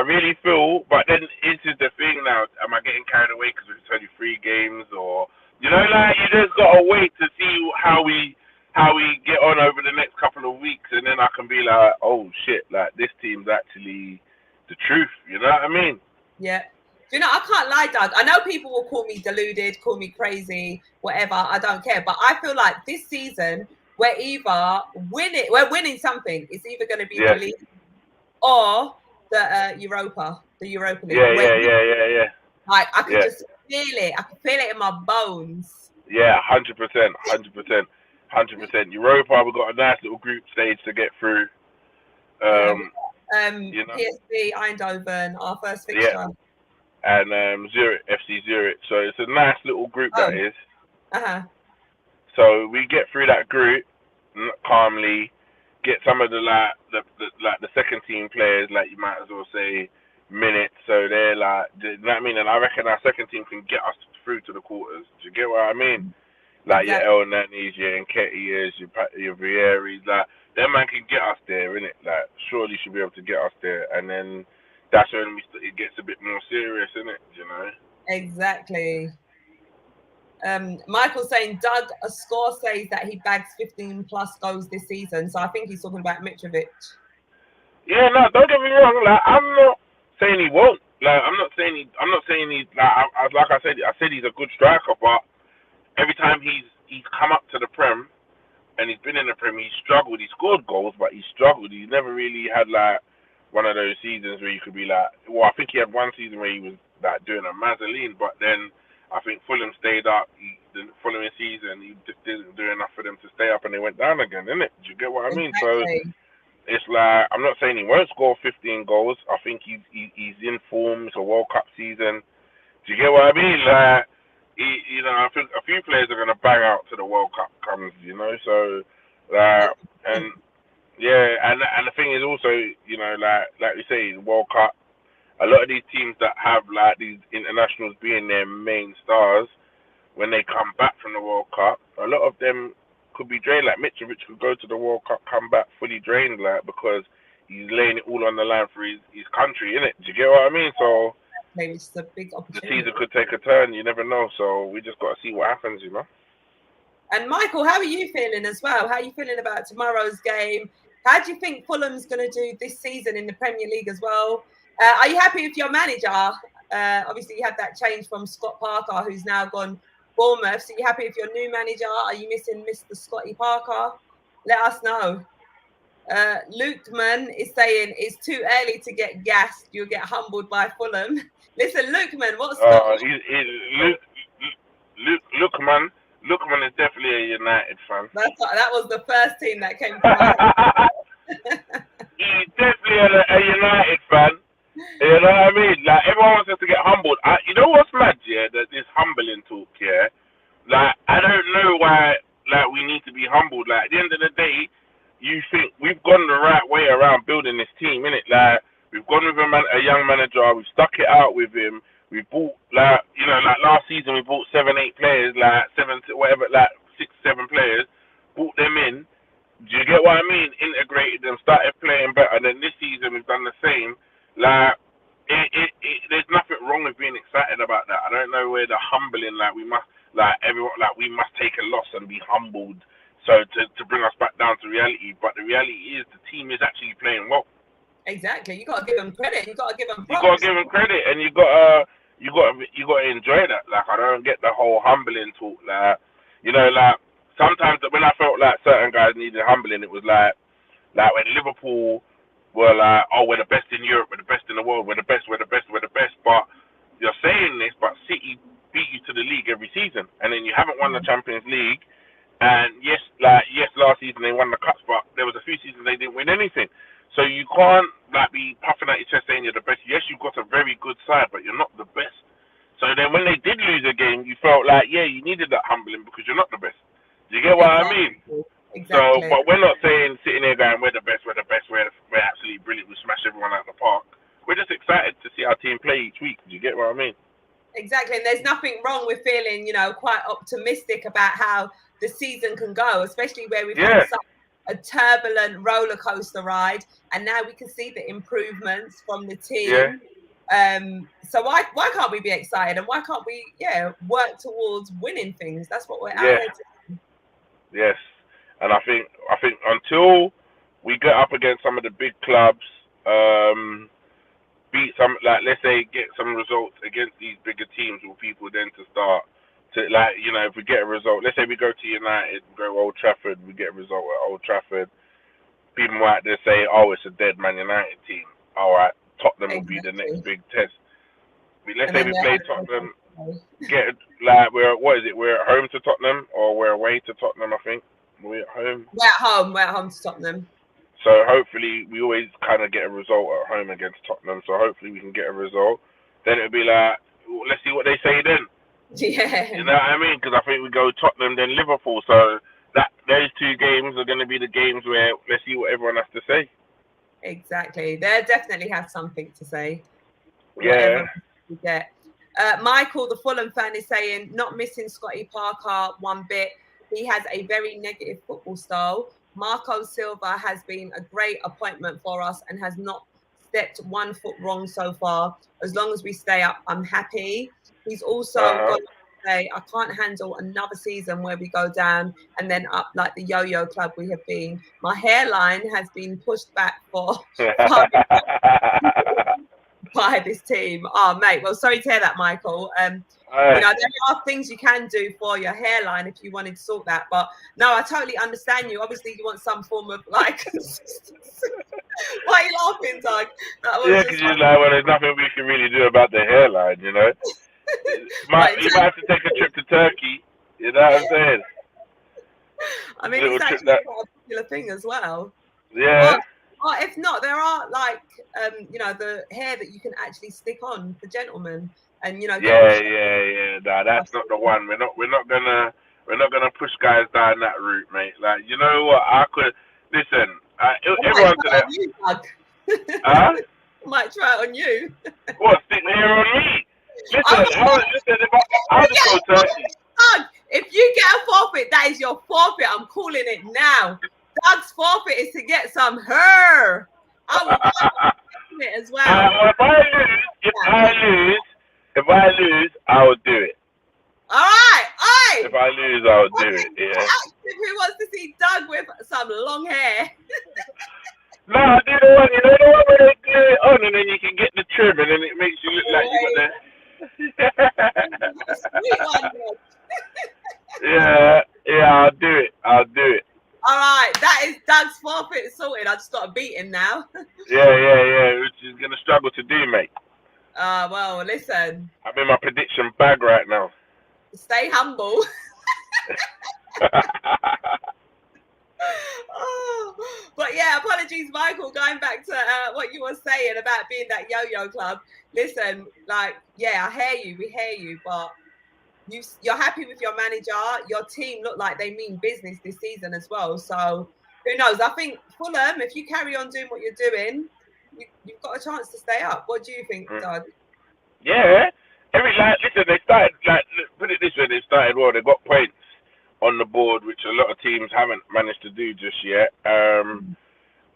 really feel. But then this is the thing now. Am I getting carried away because it's only 3 games, or like you just gotta wait to see how we get on over the next couple of weeks, and then I can be like, oh shit, like this team's actually the truth. You know what I mean? Yeah. I can't lie, Doug. I know people will call me deluded, call me crazy, whatever. I don't care. But I feel like this season, we're winning something. It's either going to be the league or the Europa League. Yeah. Like, I can just feel it. I can feel it in my bones. Yeah, 100%. Europa, we've got a nice little group stage to get through. PSV Eindhoven, our first fixture. Yeah. And Zurich, FC Zurich. So it's a nice little group that is. So we get through that group calmly, get some of the second team players, like you might as well say, minutes. So they're like, you know what I mean? And I reckon our second team can get us through to the quarters. Do you get what I mean? Like your El Nanis, your Nketiahs, your Vieira's, like them man can get us there, innit? Like surely should be able to get us there, and then that's when it gets a bit more serious, innit? Exactly. Michael's saying Doug a score says that he bags 15 plus goals this season, so I think he's talking about Mitrovic. Yeah, no, don't get me wrong. Like I'm not saying he won't. Like I'm not saying he's like I said he's a good striker, but every time he's come up to the Prem and he's been in the Prem, he's struggled. He scored goals, but he struggled. He's never really had like one of those seasons where you could be like, well, I think he had one season where he was like doing a Mazzoline, but then I think Fulham stayed up. The following season, he just didn't do enough for them to stay up, and they went down again, innit? Do you get what I mean? So it's like I'm not saying he won't score 15 goals. I think he's in form. It's a World Cup season. Do you get what I mean? Like, I think a few players are gonna bang out to the World Cup comes. So and the thing is also, like we say, the World Cup. A lot of these teams that have like these internationals being their main stars, when they come back from the World Cup, a lot of them could be drained. Like Mitrovic could go to the World Cup, come back fully drained, like because he's laying it all on the line for his country, innit? Do you get what I mean? So maybe it's a big opportunity. The season could take a turn. You never know. So we just got to see what happens, And Michael, how are you feeling as well? How are you feeling about tomorrow's game? How do you think Fulham's going to do this season in the Premier League as well? Are you happy with your manager? Obviously, you had that change from Scott Parker, who's now gone Bournemouth. So, you happy with your new manager? Are you missing Mr. Scotty Parker? Let us know. Lukeman is saying it's too early to get gassed. You'll get humbled by Fulham. Listen, Lukeman, what's Lukeman is definitely a United fan. That was the first team that came to mind. He's definitely a United fan. You know what I mean? Like, everyone wants us to get humbled. You know what's mad, yeah? That this humbling talk, yeah? Like, I don't know why, like, we need to be humbled. Like, at the end of the day, you think we've gone the right way around building this team, innit? Like, we've gone with a young manager. We've stuck it out with him. We bought, like last season, we bought 7, 8 players, like 6, 7 players, bought them in. Do you get what I mean? Integrated them, started playing better. And then this season, we've done the same. Like, there's nothing wrong with being excited about that. I don't know where the humbling, we must take a loss and be humbled, so to bring us back down to reality. But the reality is the team is actually playing well. Exactly. You got to give them credit. You got to give them props. You got to give them credit, and you got to enjoy that. Like, I don't get the whole humbling talk. Like, sometimes when I felt like certain guys needed humbling, it was like when Liverpool were like, oh, we're the best in Europe, we're the best in the world, we're the best. But you're saying this, but City beat you to the league every season, and then you haven't won the Champions League. And yes, last season they won the cups, but there was a few seasons they didn't win anything. So you can't be puffing out your chest saying you're the best. Yes, you've got a very good side, but you're not the best. So then when they did lose a game, you felt like, yeah, you needed that humbling because you're not the best. Do you get what I mean? Exactly. So, but we're not sitting here going, we're the best, we're absolutely brilliant, we smash everyone out of the park. We're just excited to see our team play each week. Do you get what I mean? Exactly, and there's nothing wrong with feeling, quite optimistic about how the season can go, especially where we've had such a turbulent roller coaster ride, and now we can see the improvements from the team. So why can't we be excited, and why can't we work towards winning things? That's what we're out here to do. Yes, and I think until we get up against some of the big clubs, beat some, like, let's say, get some results against these bigger teams, will people then to start to, like, if we get a result, let's say we go to United, we go to Old Trafford, we get a result at Old Trafford, people might just say, oh, it's a dead Man United team. All right, Tottenham will be the next big test. Let's say we play Tottenham, we're at home to Tottenham, or we're away to Tottenham, I think. We're at home. We're at home to Tottenham. So hopefully we always kind of get a result at home against Tottenham. So hopefully we can get a result. Then it'll be like, let's see what they say then. Yeah. You know what I mean? Because I think we go Tottenham, then Liverpool. So those two games are going to be the games where let's see what everyone has to say. Exactly. They definitely have something to say. Yeah. We get. Michael, the Fulham fan, is saying, not missing Scotty Parker one bit. He has a very negative football style. Marco Silva has been a great appointment for us and has not stepped 1 foot wrong so far. As long as we stay up, I'm happy. He's also got to say, I can't handle another season where we go down and then up like the yo-yo club we have been. My hairline has been pushed back for by this team. Oh, mate. Well, sorry to hear that, Michael. There are things you can do for your hairline if you wanted to sort that. But no, I totally understand you. Obviously, you want some form of like. Why are you laughing, Doug? Because you're like, well, there's nothing we can really do about the hairline, you know. You might have to take a trip to Turkey. You know what I'm saying? I mean, it's actually quite a popular thing as well. Yeah. Or if not, there are like the hair that you can actually stick on for gentlemen, and Yeah. No, that's not the one. We're not gonna push guys down that route, mate. Like, you know what? I could listen. Everyone today. I might try it on you. What? Stick the hair on me? Listen, I'll just go Turkey. If you get a forfeit, that is your forfeit. I'm calling it now. Doug's forfeit is to get some hair. I will it as well. If I lose, I will do it. All right. If I lose, I will do it. Yeah. Who wants to see Doug with some long hair? No, I do the one. You know the one where they glue it on, and then you can get the trim, and then it makes you look like you got the. Sweet one. Yeah, I'll do it. All right, that is Doug's forfeit sorted. I just got to beat him now. Yeah, which is going to struggle to do, mate. Well, listen. I'm in my prediction bag right now. Stay humble. But yeah, apologies, Michael. Going back to what you were saying about being that yo-yo club. Listen, I hear you. We hear you, but you're happy with your manager. Your team look like they mean business this season as well. So who knows? I think Fulham, if you carry on doing what you're doing, you've got a chance to stay up. What do you think, Doug? Yeah. Listen, they started, put it this way, they started well. They got points on the board, which a lot of teams haven't managed to do just yet. And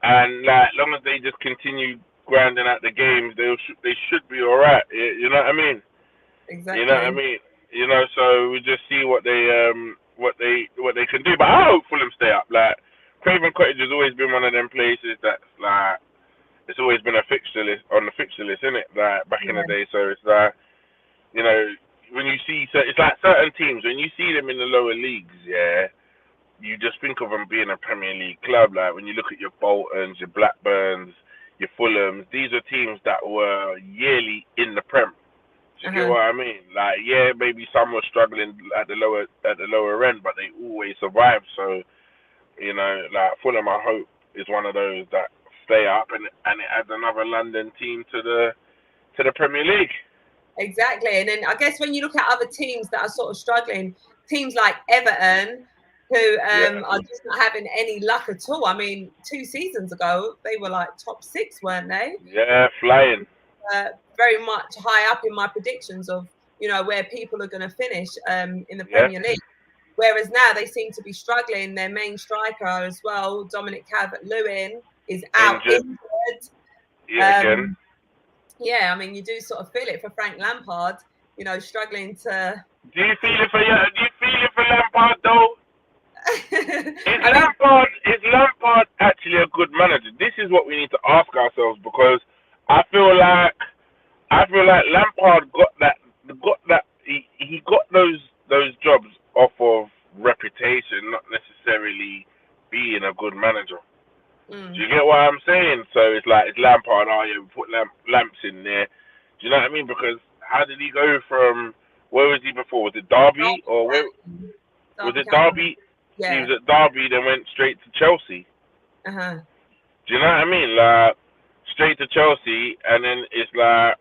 as long as they just continue grinding out the games, they should be all right. You know what I mean? Exactly. You know what I mean? You know, so we just see what they can do. But I hope Fulham stay up. Like, Craven Cottage has always been one of them places that's like, it's always been a fixture list on the fixture list, isn't it? Like back in the day. So it's like, you know, when you see, so it's like certain teams when you see them in the lower leagues, you just think of them being a Premier League club. Like when you look at your Boltons, your Blackburns, your Fulhams, these are teams that were yearly in the Prem. Do you get what I mean? Like, maybe some were struggling at the lower end, but they always survived. So, you know, like Fulham, I hope is one of those that stay up and it adds another London team to the Premier League. Exactly. And then I guess when you look at other teams that are sort of struggling, teams like Everton, who are just not having any luck at all. I mean, 2 seasons ago, they were like top 6, weren't they? Yeah, flying. Very much high up in my predictions of you know, where people are going to finish in the Premier League. Whereas now they seem to be struggling. Their main striker as well, Dominic Calvert-Lewin, is out injured. Again. Yeah, I mean, you do sort of feel it for Frank Lampard, you know, struggling to. Do you feel it for Lampard though? Is Lampard actually a good manager? This is what we need to ask ourselves, because I feel like Lampard got that he got those jobs off of reputation, not necessarily being a good manager. Do you get what I'm saying? So it's like, it's Lampard. Oh yeah, we put lamps in there. Do you know what I mean? Because how did he go from, where was he before? Was it Derby or where? Was it Derby? Yeah. He was at Derby, then went straight to Chelsea. Do you know what I mean? Like, straight to Chelsea, and then it's like,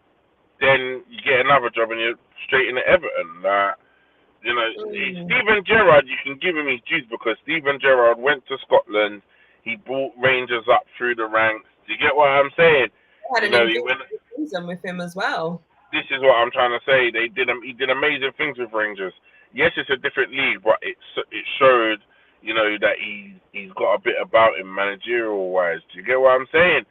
then you get another job and you're straight into Everton. Like, you know, Steven Gerrard, you can give him his dues, because Steven Gerrard went to Scotland. He brought Rangers up through the ranks. Do you get what I'm saying? Had an season with him as well. This is what I'm trying to say. He did amazing things with Rangers. Yes, it's a different league, but it showed, you know, that he's got a bit about him managerial wise. Do you get what I'm saying?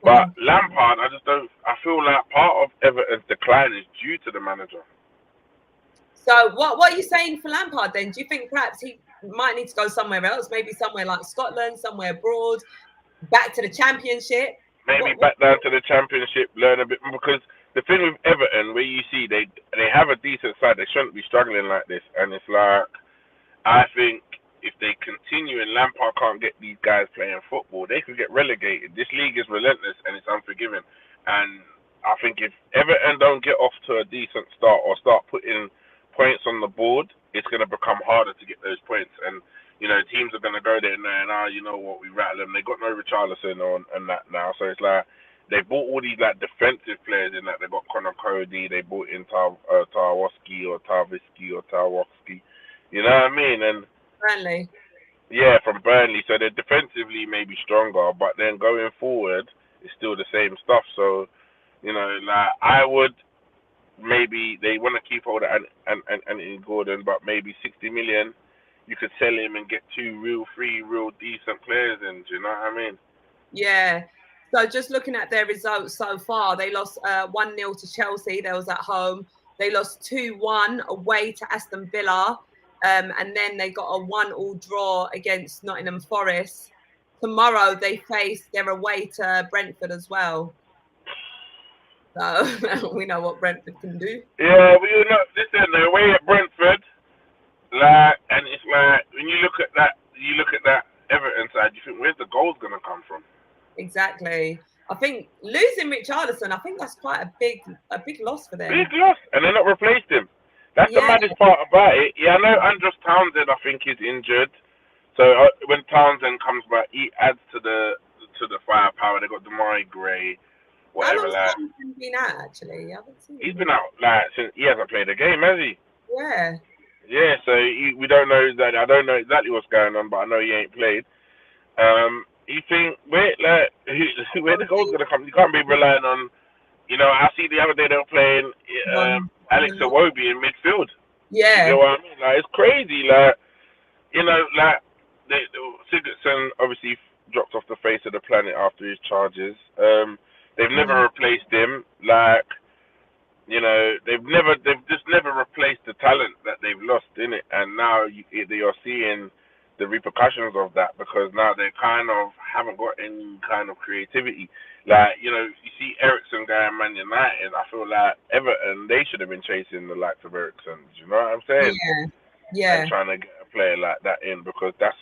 But Lampard, I feel like part of Everton's decline is due to the manager. So what are you saying for Lampard then? Do you think perhaps he might need to go somewhere else, maybe somewhere like Scotland, somewhere abroad, back to the Championship? Maybe back down to the Championship, learn a bit, because the thing with Everton, where you see they have a decent side, they shouldn't be struggling like this. And it's like, I think if they continue and Lampard can't get these guys playing football, they could get relegated. This league is relentless and it's unforgiving. And I think if Everton don't get off to a decent start or start putting points on the board, it's going to become harder to get those points. And, you know, teams are going to go there and you know what, we rattle them. They got no Richarlison and that now. So it's like, they bought all these like defensive players in that. They got Connor Cody. They bought in Tarkowski or Tarkowski or Tarkowski. You know what I mean? And Burnley. Yeah, from Burnley. So they're defensively maybe stronger, but then going forward, it's still the same stuff. So, you know, like, I would maybe, they want to keep hold of Anthony Gordon, but maybe 60 million, you could sell him and get three real decent players in. Do you know what I mean? Yeah. So just looking at their results so far, they lost 1-0 to Chelsea. They was at home. They lost 2-1 away to Aston Villa. And then they got a 1-1 draw against Nottingham Forest. Tomorrow they're away to Brentford as well. So we know what Brentford can do. Yeah, well, you know, listen, they're away at Brentford. Like, and it's like, when you look at that Everton side, you think, where's the goals gonna come from? Exactly. I think losing Richarlison, I think that's quite a big loss for them. Big loss, and they're not replaced him. That's the maddest part about it. Yeah, I know Andros Townsend, I think, is injured. So when Townsend comes back, he adds to the firepower. They got Damari Gray, whatever. How long has he been out? Actually, I haven't seen. He's been out since he hasn't played a game, has he? Yeah. Yeah. So we don't know that. I don't know exactly what's going on, but I know he ain't played. You think where the goal's gonna come? You can't be relying on. You know, I see the other day they were playing Alex Iwobi in midfield. Yeah. You know what I mean? Like, it's crazy. Like, you know, like Sigurdsson obviously dropped off the face of the planet after his charges. They've never replaced him. Like, you know, they've just never replaced the talent that they've lost in it. And now you're seeing the repercussions of that, because now they kind of haven't got any kind of creativity. Like, you know, you see Eriksen going Man United, I feel like Everton, they should have been chasing the likes of Eriksen. You know what I'm saying? Yeah. And trying to get a player like that in, because that's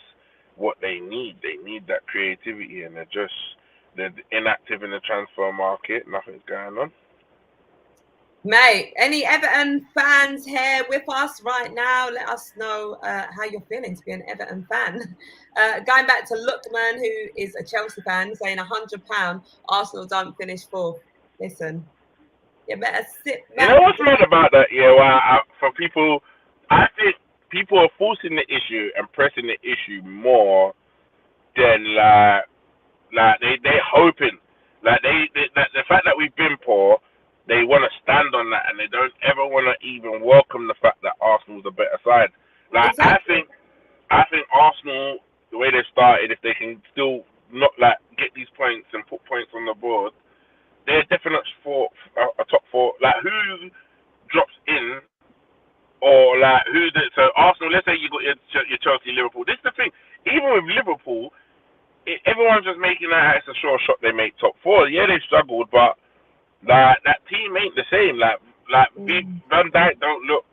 what they need. They need that creativity, and they're inactive in the transfer market. Nothing's going on. Mate, any Everton fans here with us right now? Let us know how you're feeling to be an Everton fan. Going back to Lookman, who is a Chelsea fan, saying £100, Arsenal don't finish fourth. Listen, you better sit back. You know what's mad about that? Yeah, well, for people, I think people are forcing the issue and pressing the issue more than like they're hoping. Like the fact that we've been poor, they want to stand on that, and they don't ever want to even welcome the fact that Arsenal's a better side. Like Exactly. I think Arsenal, the way they started, if they can still not like get these points and put points on the board, they're definite for a top four. Like who drops in, or like so Arsenal. Let's say you got your Chelsea, Liverpool. This is the thing. Even with Liverpool, everyone's just making that it's a sure shot they make top four. Yeah, they struggled, but that team ain't the same. Like Big Van Dijk don't look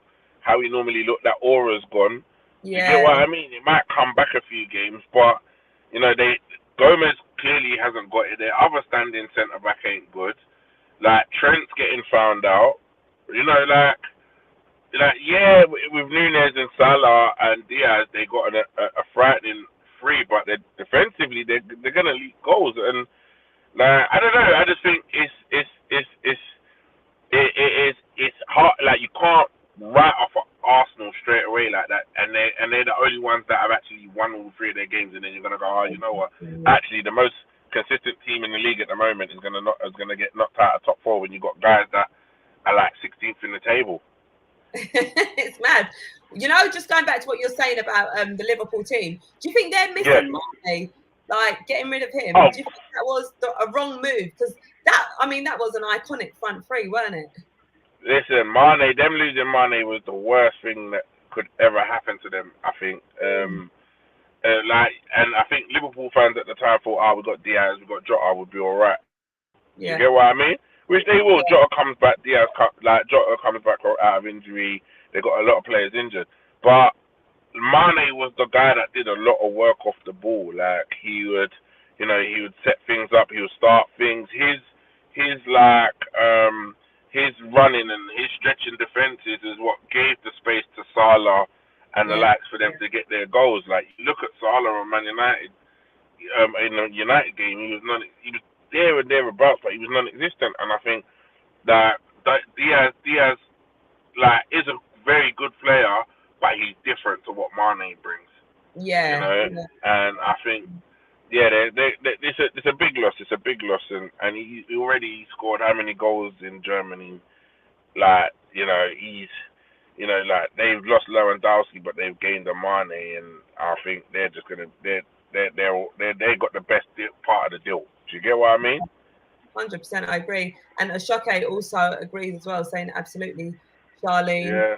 how he normally looked. That aura's gone. Do you get what I mean? It might come back a few games, but you know Gomez clearly hasn't got it. Their other standing centre back ain't good. Like Trent's getting found out. You know, like yeah, with Nunes and Salah and Diaz, they got a frightening three, but defensively they're gonna leak goals, and like I don't know. I just think it's hard. Like you can't write off Arsenal straight away like that, and they're the only ones that have actually won all three of their games, and then you're gonna go, oh, you know what? Actually, the most consistent team in the league at the moment is gonna get knocked out of top four when you got guys that are like 16th in the table. It's mad. You know, just going back to what you're saying about the Liverpool team, do you think they're missing Mane? Like getting rid of him? Do you think that was a wrong move? Because that was an iconic front three, weren't it? Listen, them losing Mane was the worst thing that could ever happen to them, I think. And I think Liverpool fans at the time thought, we got Diaz, we got Jota, we'll be alright. You get what I mean? Which they will. Jota comes back, Jota comes back out of injury. They got a lot of players injured. But Mane was the guy that did a lot of work off the ball. Like he would set things up, he would start things. His running and his stretching defenses is what gave the space to Salah and the likes for them to get their goals. Like look at Salah on Man United in the United game, he was there and thereabouts, but he was non-existent. And I think that Diaz like is a very good player, but he's different to what Mane brings. Yeah. You know, and I think it's a big loss. It's a big loss, and he already scored how many goals in Germany? Like they've lost Lewandowski, but they've gained a Mane, and I think they're just gonna they got the best part of the deal. Do you get what I mean? 100%, I agree. And Ashoke also agrees as well, saying absolutely, Charlene. Yeah.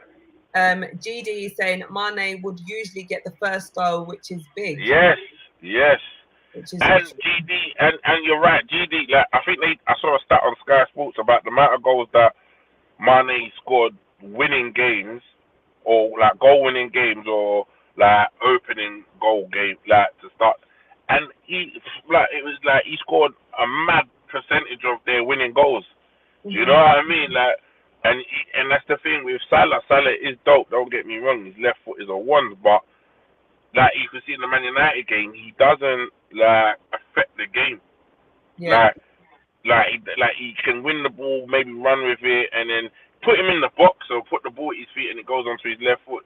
GD is saying Mane would usually get the first goal, which is big. Yes. And GD, and you're right, GD. Like I think I saw a stat on Sky Sports about the amount of goals that Mane scored winning games, or like goal-winning games, or like opening goal game, like to start. And he scored a mad percentage of their winning goals. Mm-hmm. You know what I mean? Like, and that's the thing with Salah. Salah is dope. Don't get me wrong. His left foot is a one, but like you can see in the Man United game, he doesn't like affect the game. Yeah. Like he can win the ball, maybe run with it, and then put him in the box or put the ball at his feet and it goes onto his left foot.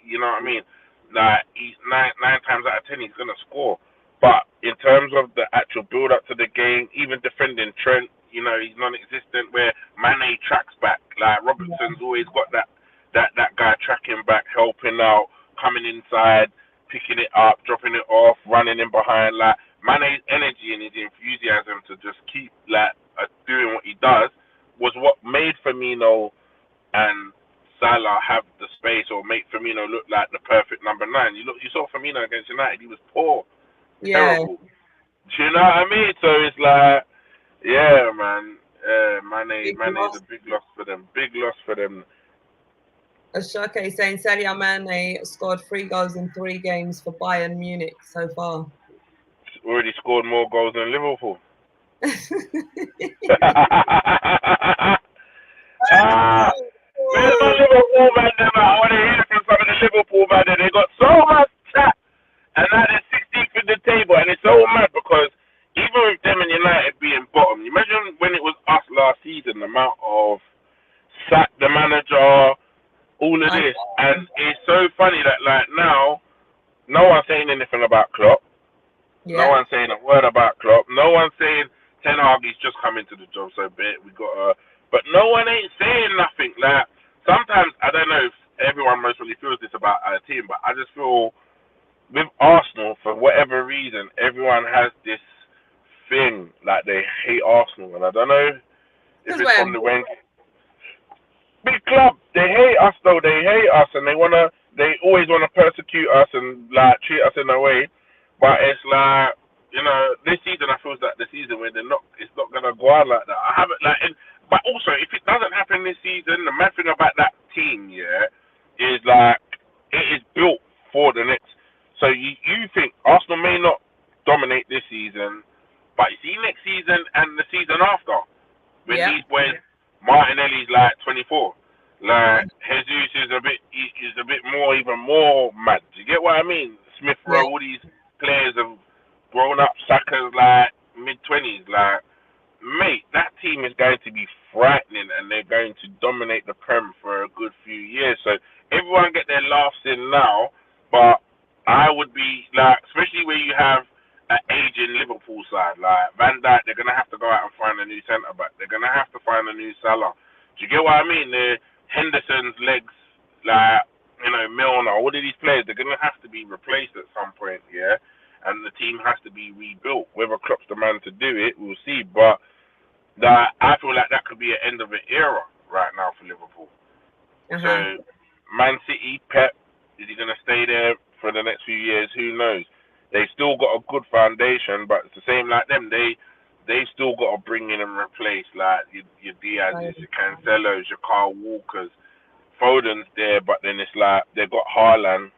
You know what I mean? Like he's nine times out of 10 he's gonna score. But in terms of the actual build up to the game, even defending Trent, you know, he's non-existent. Where Mane tracks back, like Robertson's always got that guy tracking back, helping out, coming inside, picking it up, dropping it off, running in behind. Like Mane's energy and his enthusiasm to just keep doing what he does was what made Firmino and Salah have the space, or make Firmino look like the perfect number 9. You saw Firmino against United; he was poor, terrible. Do you know what I mean? So it's like, yeah, man. Mane's a big loss for them. Big loss for them. Ashake saying Sadio Mane scored 3 goals in 3 games for Bayern Munich so far. Already scored more goals than Liverpool. Where's my Liverpool man? I want to hear from some of the Liverpool man. They got so much chat, and now they're 16th in the table, and it's so mad because even with them and United being bottom, you imagine when it was us last season, the amount of sack the manager, all of this, and it's so funny that like now, no one's saying anything about Klopp. Yeah. No one's saying a word about Klopp. No one's saying Ten Hag is just coming to the job. So we got but no one ain't saying nothing. Like, sometimes, I don't know if everyone mostly feels this about our team, but I just feel with Arsenal, for whatever reason, everyone has this thing, like they hate Arsenal, and I don't know if it's from the Wenger. Big club, they hate us though. They hate us, and they always wanna persecute us and like treat us in a way. But it's like, this season I feel like the season where it's not gonna go on like that. I haven't but also if it doesn't happen this season, the mad thing about that team, yeah, is like it is built for the next. So you think Arsenal may not dominate this season, but you see next season and the season after, when these boys, Martinelli's like 24, like Jesus is a bit more, even more mad. Do you get what I mean? Smith Rowe, all these players have grown up. Saka's like mid-20s, like. Mate, that team is going to be frightening, and they're going to dominate the Prem for a good few years. So everyone get their laughs in now, but I would be like, especially where you have an aging Liverpool side like Van Dijk, they're gonna have to go out and find a new centre back. They're gonna have to find a new Salah. Do you get what I mean? The Henderson's legs, like Milner, all of these players, they're gonna have to be replaced at some point, yeah. And the team has to be rebuilt. Whether Klopp's the man to do it, we'll see. But I feel like that could be an end of an era right now for Liverpool. So, Man City, Pep, is he going to stay there for the next few years? Who knows? They've still got a good foundation, but it's the same like them. They've still got to bring in and replace, like your Diaz's, your Cancelos, your Carl Walkers. Foden's there, but then it's like they've got Haaland.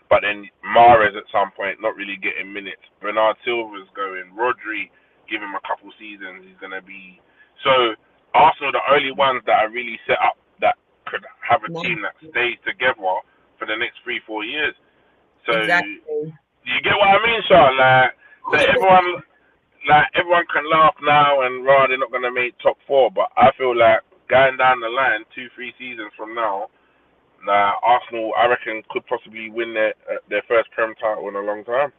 But then Mahrez at some point not really getting minutes. Bernard Silva's going. Rodri, give him a couple seasons, he's going to be. So Arsenal are the only ones that are really set up that could have a team that stays together for the next 3-4 years. So you get what I mean, Char? So everyone can laugh now and they're not going to make top 4. But I feel like going down the line 2-3 seasons from now, Arsenal, I reckon, could possibly win their first Prem title in a long time.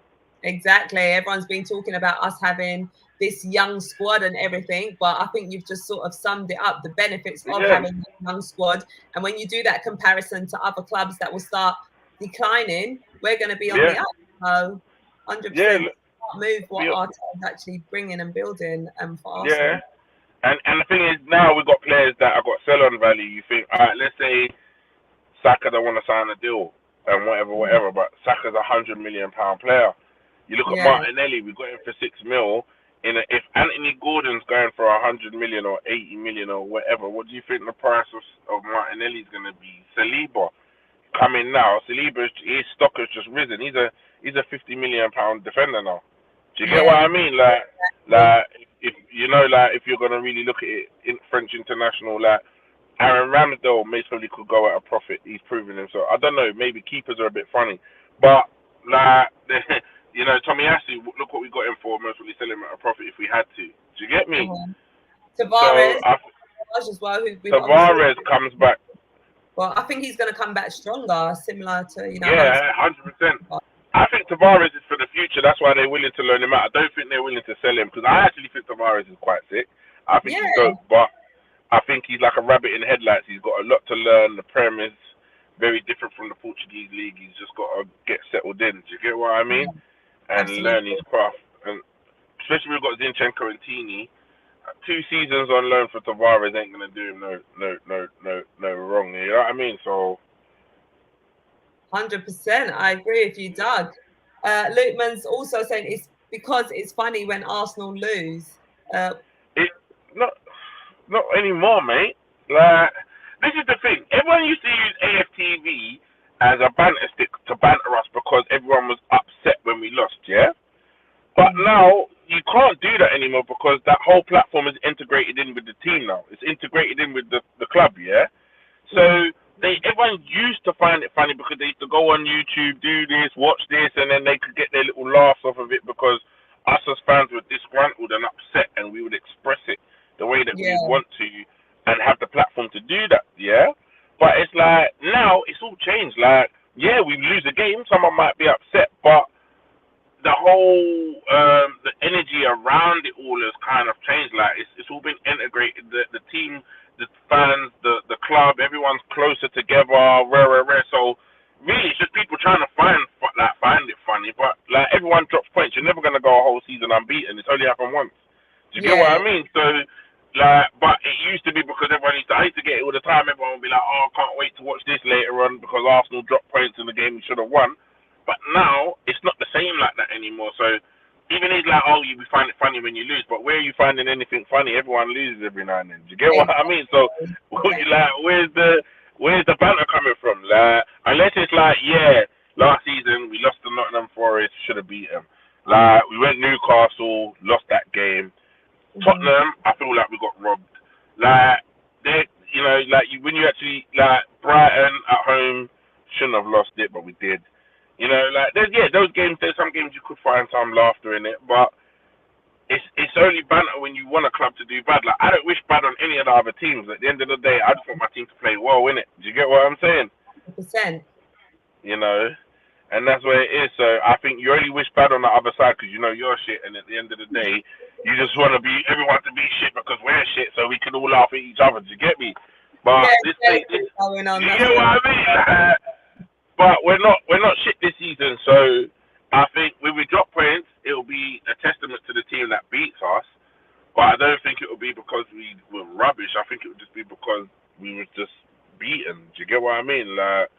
Exactly. Everyone's been talking about us having this young squad and everything, but I think you've just sort of summed it up, the benefits of having a young squad. And when you do that comparison to other clubs that will start declining, we're going to be on the up. So 100% move what Arteta is actually bringing and building for Arsenal. Yeah. And the thing is, now we've got players that have got sell-on value. You think, all right, let's say Saka don't want to sign a deal and whatever, but Saka's £100 million player. You look at Martinelli, we got him for $6 million. If Anthony Gordon's going for 100 million or 80 million or whatever, what do you think the price of Martinelli is going to be? Saliba coming now. His stock has just risen. He's a £50 million defender now. Do you get what I mean? If you're going to really look at it in French international, like Aaron Ramsdale probably could go at a profit. He's proven himself. I don't know. Maybe keepers are a bit funny, but Tomiyasu, look what we got him for. Most probably sell him at a profit if we had to. Do you get me? Tavares, as well. Tavares comes back. Well, I think he's going to come back stronger, similar to 100%. I think Tavares is for the future. That's why they're willing to loan him out. I don't think they're willing to sell him because I actually think Tavares is quite sick. I think he's dope, but I think he's like a rabbit in headlights. He's got a lot to learn. The Prem is very different from the Portuguese league. He's just got to get settled in. Do you get what I mean? And learn his craft. And especially we've got Zinchenko and Tini. 2 seasons on loan for Tavares ain't gonna do him no wrong. You know what I mean? So 100%, I agree with you, Doug. Lukeman's also saying it's because it's funny when Arsenal lose. It's not anymore, mate. Like, this is the thing. Everyone used to use AFTV as a banter stick to banter us because everyone was upset when we lost, yeah? But now, you can't do that anymore because that whole platform is integrated in with the team now. It's integrated in with the club, yeah? So, everyone used to find it funny because they used to go on YouTube, do this, watch this, and then they could get their little laughs off of it because us as fans were disgruntled and upset and we would express it the way that we want to and have the platform to do that, yeah? But it's like, now it's all changed. Like, we lose a game, someone might be upset, but the whole the energy around it all has kind of changed. Like it's all been integrated. The team, the fans, the club, everyone's closer together. Rare. So really, it's just people trying to find it funny. But like everyone drops points. You're never gonna go a whole season unbeaten. It's only happened once. Do you get what I mean? So like, but it used to be because I used to get it all the time. Everyone would be like, oh, I can't wait to watch this later on because Arsenal dropped points in the game we should have won. But now it's not the same like that anymore. So even he's like, oh, you find it funny when you lose, but where are you finding anything funny? Everyone loses every now and then. Do you get what I mean? So like, where's the banter coming from? Like, unless it's like, yeah, last season we lost to Nottingham Forest, should have beat them. Like we went Newcastle, lost that game. Tottenham, I feel like we got robbed. Like they, when you actually like Brighton at home, shouldn't have lost it, but we did. Like those games. There's some games you could find some laughter in it, but it's only banter when you want a club to do bad. Like I don't wish bad on any of the other teams. At the end of the day, I just want my team to play well, innit? Do you get what I'm saying? 100%. And that's where it is. So I think you only wish bad on the other side because you know you're shit, and at the end of the day, you just want everyone to be shit because we're shit, so we can all laugh at each other. Do you get me? But you get what I mean? But we're not shit this season, so I think when we drop points, it'll be a testament to the team that beats us. But I don't think it'll be because we were rubbish. I think it would just be because we were just beaten. Do you get what I mean? Like,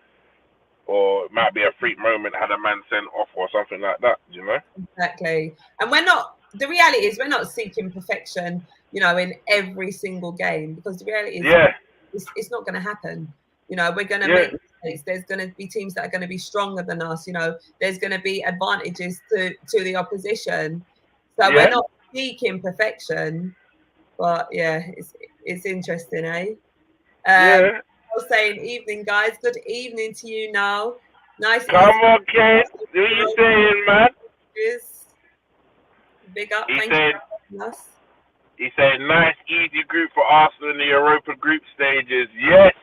or it might be a freak moment, had a man sent off or something like that, you know? Exactly. And the reality is we're not seeking perfection, in every single game, because the reality is it's not going to happen. We're going to make mistakes. There's going to be teams that are going to be stronger than us. There's going to be advantages to the opposition. So we're not seeking perfection, but it's interesting, eh? I was saying, evening, guys. Good evening to you now. Nice. Come on, Kate. What are you saying, man? Big up. Thank you for us. He said, nice, easy group for Arsenal in the Europa group stages. Yes.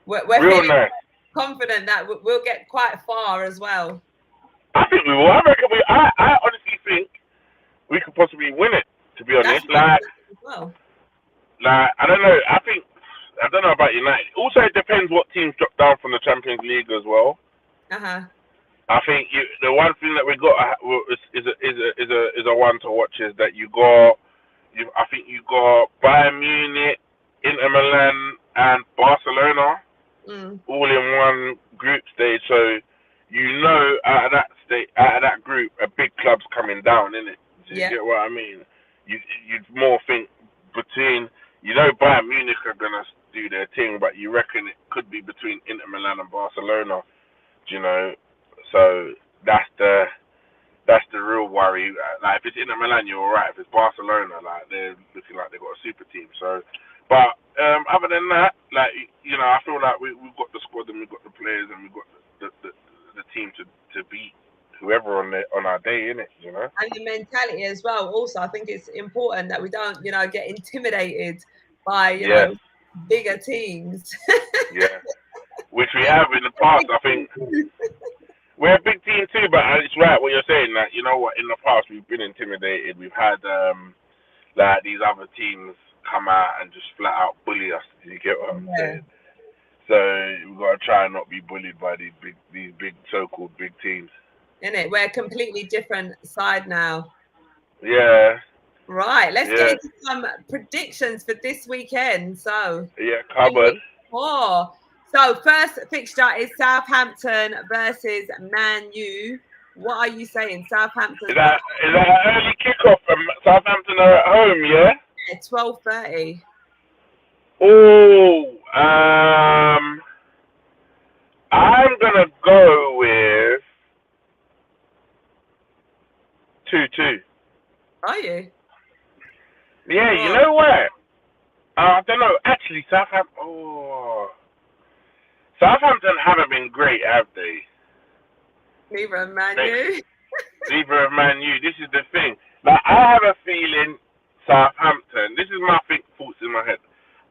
We're feeling nice. Confident that we'll get quite far as well. I think we will. I reckon I honestly think we could possibly win it, to be honest. Like, I don't know. I don't know about United. Also, it depends what teams drop down from the Champions League as well. I think the one thing that we got is a one to watch is that you got Bayern Munich, Inter Milan, and Barcelona all in one group stage. So out of that group, a big club's coming down, innit? Do you get what I mean? You'd more think between Bayern Munich are gonna do their thing, but you reckon it could be between Inter Milan and Barcelona, So that's the real worry. Like if it's Inter Milan, you're alright. If it's Barcelona, like they're looking like they've got a super team. So, but other than that, I feel like we've got the squad and we've got the players and we've got the team to beat whoever on our day, innit? And the mentality as well. Also, I think it's important that we don't, get intimidated by bigger teams. Which we have in the past. I think we're a big team too, but it's right what you're saying. That in the past we've been intimidated. We've had these other teams come out and just flat out bully us. Do you get what I'm saying? So we've got to try and not be bullied by these big so-called big teams. Innit? We're a completely different side now. Yeah. Right. Let's get into some predictions for this weekend. So. Yeah, covered. So first fixture is Southampton versus Man U. What are you saying, Southampton? Is that an early kickoff? Southampton are at home, yeah? Yeah, 12:30. Oh, I'm gonna go with 2-2. Are you? Yeah, you know what? I don't know. Actually, Southampton haven't been great, have they? Neither have Man U. Neither have Man U. This is the thing. Like, I have a feeling Southampton, this is my thoughts in my head.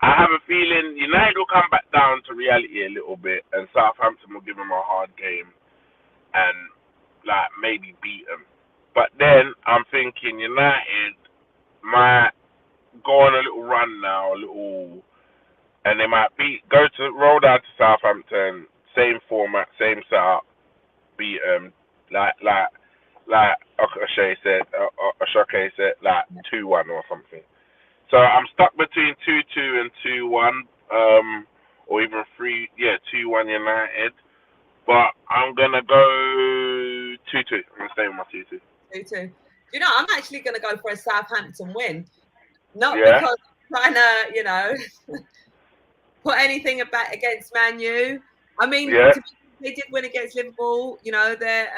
I have a feeling United will come back down to reality a little bit and Southampton will give them a hard game. And like maybe beat them. But then I'm thinking United might go on a little run now, and they might roll down to Southampton, same format, same setup, beat them, like Ashake said, like 2-1 or something. So I'm stuck between 2-2 and 2-1, or even 2-1 United. But I'm gonna go 2-2. I'm gonna stay with my 2-2. 2-2. You know, I'm actually gonna go for a Southampton win, not because I'm trying to, put anything against Man U. I mean, they did win against Liverpool. You know, their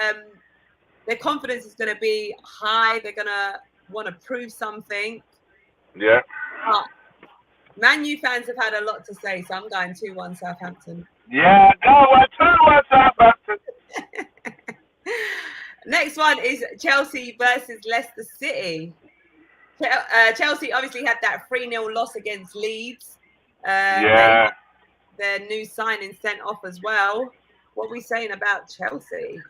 confidence is gonna be high. They're gonna want to prove something. Yeah. But Man U fans have had a lot to say, so I'm going 2-1 Southampton. Yeah, go on, 2-1 Southampton. Next one is Chelsea versus Leicester City. Chelsea obviously had that 3-0 loss against Leeds. Their new signing sent off as well. What are we saying about Chelsea?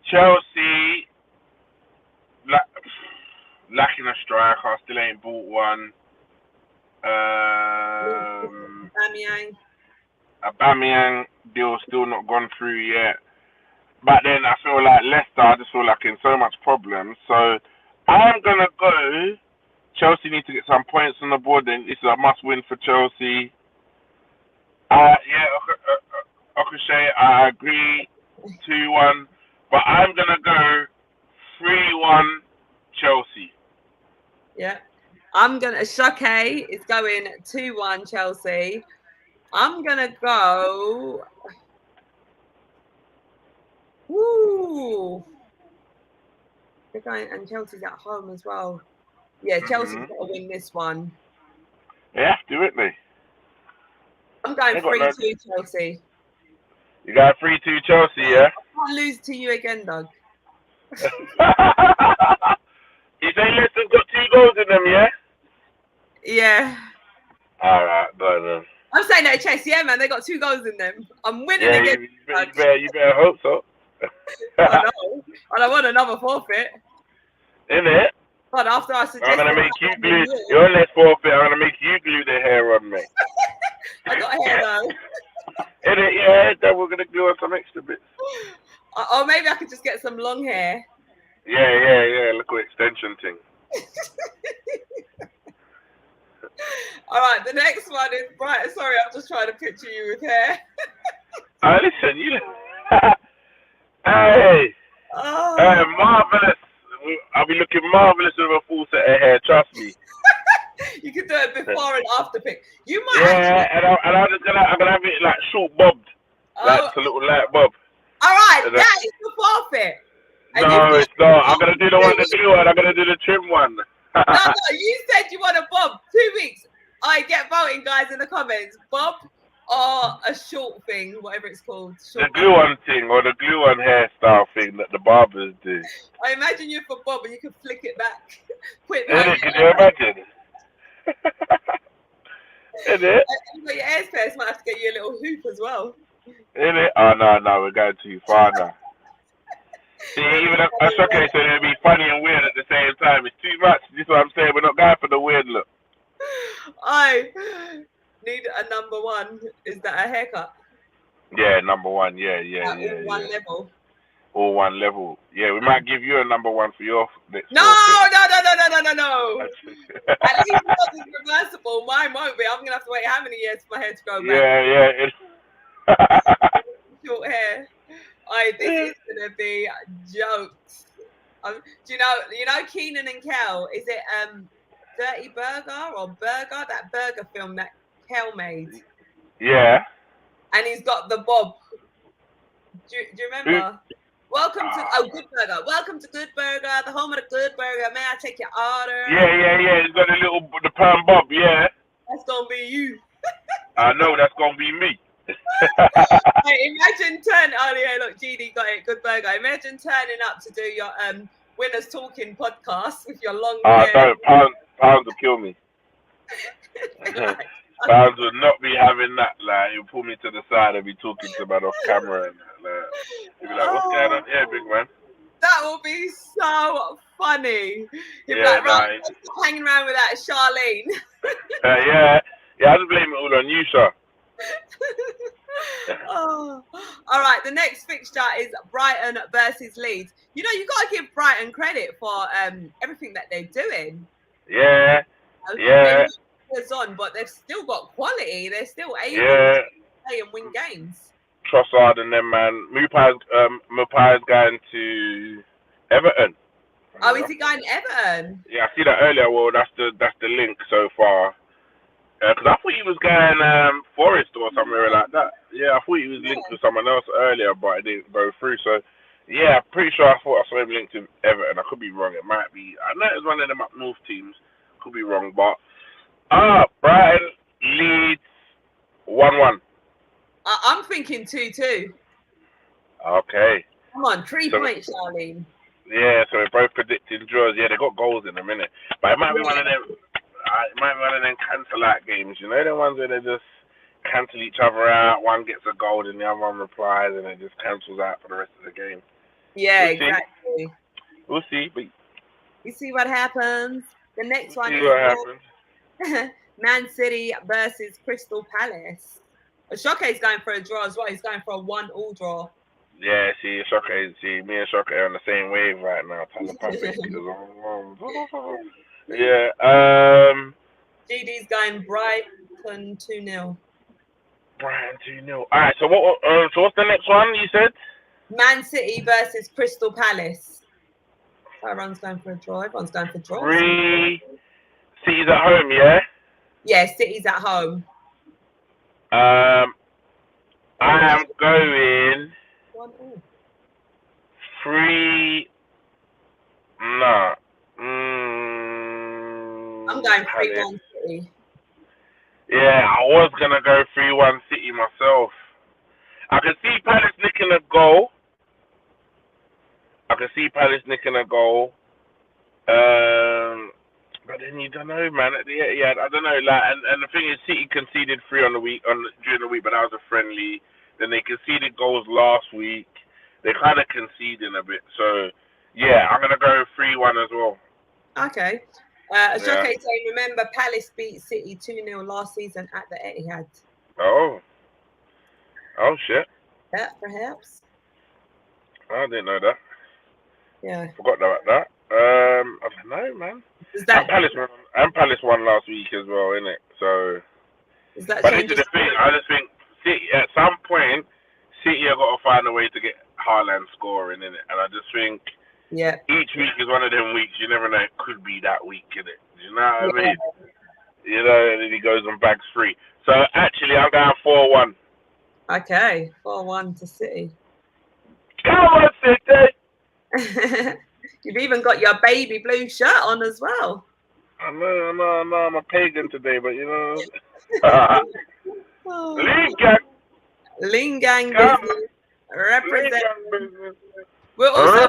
Chelsea lacking a striker, still ain't bought one. Aubameyang deal still not gone through yet. But then I feel like Leicester, I just feel like in so much problems. So I'm gonna go. Chelsea need to get some points on the board. Then this is a must-win for Chelsea. Okashay, I agree. 2-1, but I'm gonna go 3-1 Chelsea. Yeah, I'm gonna. Shake is going 2-1 Chelsea. I'm gonna go. Woo! They're going, and Chelsea's at home as well. Yeah, Chelsea's got to win this one. Yeah, do it, mate. I'm going 3-2 Chelsea. You got 3-2 Chelsea, yeah? I can't lose to you again, Doug. You say Leicester's got 2 goals in them, yeah? Yeah. All right, go then. I'm saying that Chelsea, yeah, man. They got 2 goals in them. I'm winning again. You better hope so. I know. And I want another forfeit. Innit? But after I suggest, I'm gonna make you glue your next forfeit. I'm gonna make you glue the hair on me. I got hair though. Innit? Yeah, then we're gonna glue on some extra bits. Or maybe I could just get some long hair. Yeah. Little extension thing. All right, the next one is Brighton. Sorry, I'm just trying to picture you with hair. Listen, you. Hey. Marvelous. I'll be looking marvelous with a full set of hair. Trust me. You can do it before and after pick. You might. Yeah, and I'm gonna have it like short bobbed, like a little light bob. All right, that is the forfeit. No, it's not. I'm gonna do the one, the glue one. I'm gonna do the trim one. No, you said you want a bob. 2 weeks. I get voting, guys, in the comments. Bob or a short thing, whatever it's called. The glue on thing or the glue on hairstyle thing that the barbers do. I imagine you for Bob and you can flick it back. Can you imagine? Is it? You've got your hair spares, might have to get you a little hoop as well. Is it? Oh, no, we're going too far now. See, even that's okay, so it'll be funny and weird at the same time. It's too much. This is what I'm saying. We're not going for the weird look. I need a number 1. Is that a haircut? Yeah, number 1. Yeah. One level. All one level. Yeah, we might give you a number 1 for your next. No. At least it's reversible. Mine won't be. I'm gonna have to wait how many years for my hair to grow back? Yeah. Short hair. This is gonna be jokes. Do you know Keenan and Kel? Is it Dirty Burger or Burger? That burger film that Kel made. Yeah. And he's got the bob. Do you remember? Welcome to Good Burger. Welcome to Good Burger, the home of the Good Burger. May I take your order? Yeah. He's got the perm bob. Yeah. That's gonna be you. I know that's gonna be me. Imagine look, GD got it. Good Burger. Imagine turning up to do your Winners Talking podcast with your long hair. Pounds will kill me. Fans would not be having that. Like, he'll pull me to the side and be talking to man off camera. And like, he'll be like, what's going on here, big man? That will be so funny. He'll be Yeah, like, right, hanging around with that Charlene. yeah, I just blame it all on you, Char. Oh. All right, the next fixture is Brighton versus Leeds. You know, you got to give Brighton credit for everything that they're doing. Yeah. They're on, but they've still got quality. They're still able to play and win games. Trossard and them, man. Mupai's going to Everton. Oh, is he going to Everton? Yeah, I see that earlier. Well, that's the link so far. Because I thought he was going Forest or somewhere like that. Yeah, I thought he was linked to someone else earlier, but it didn't go through. So, yeah, pretty sure I thought I saw him linked to Everton. I could be wrong. It might be. I know it's one of them up north teams. Could be wrong, but Brighton Leeds 1-1. I'm thinking 2-2. Okay. Come on, 3 points, Charlene. Yeah, so we're both predicting draws. Yeah, they got goals in a minute, but it might be one of them. It might be one of them cancel-out games. You know, the ones where they just cancel each other out. One gets a goal and the other one replies, and it just cancels out for the rest of the game. Yeah, exactly. We'll see. But you see what happens. The next one is Man City versus Crystal Palace. Shoke's going for a draw as well. He's going for a 1-1 draw. Yeah, see, me and Shoke are on the same wave right now. Yeah. GD's going Brighton 2-0. Brighton 2-0. All right. So what's the next one you said? Man City versus Crystal Palace. Everyone's going for a draw. Everyone's going for draws. 3. City's at home, yeah. Yeah, City's at home. I am going 3. No. I'm going 3-1 City. Yeah, I was gonna go 3-1 City myself. I can see Palace nicking a goal. But then you don't know, man. Yeah, I don't know. Like, and the thing is, City conceded 3 during the week, but that was a friendly. Then they conceded goals last week. They kind of conceding a bit. So, yeah, I'm gonna go 3-1 as well. Okay. Shoke saying, remember, Palace beat City 2-0 last season at the Etihad. Oh shit. Yeah, perhaps. I didn't know that. Yeah. Forgot about that. I don't know, man. Palace won last week as well, innit? So. But this is the thing. I just think City at some point, City have got to find a way to get Haaland scoring, innit? And I just think. Yeah. Each week is one of them weeks you never know. It could be that week, innit? You know what I mean? You know, and then he goes on bags 3. So actually, I'm going 4-1. Okay, 4-1 to City. Come on, City! You've even got your baby blue shirt on as well. I know. I'm a pagan today, but you know. Lingang business. Represent. We're also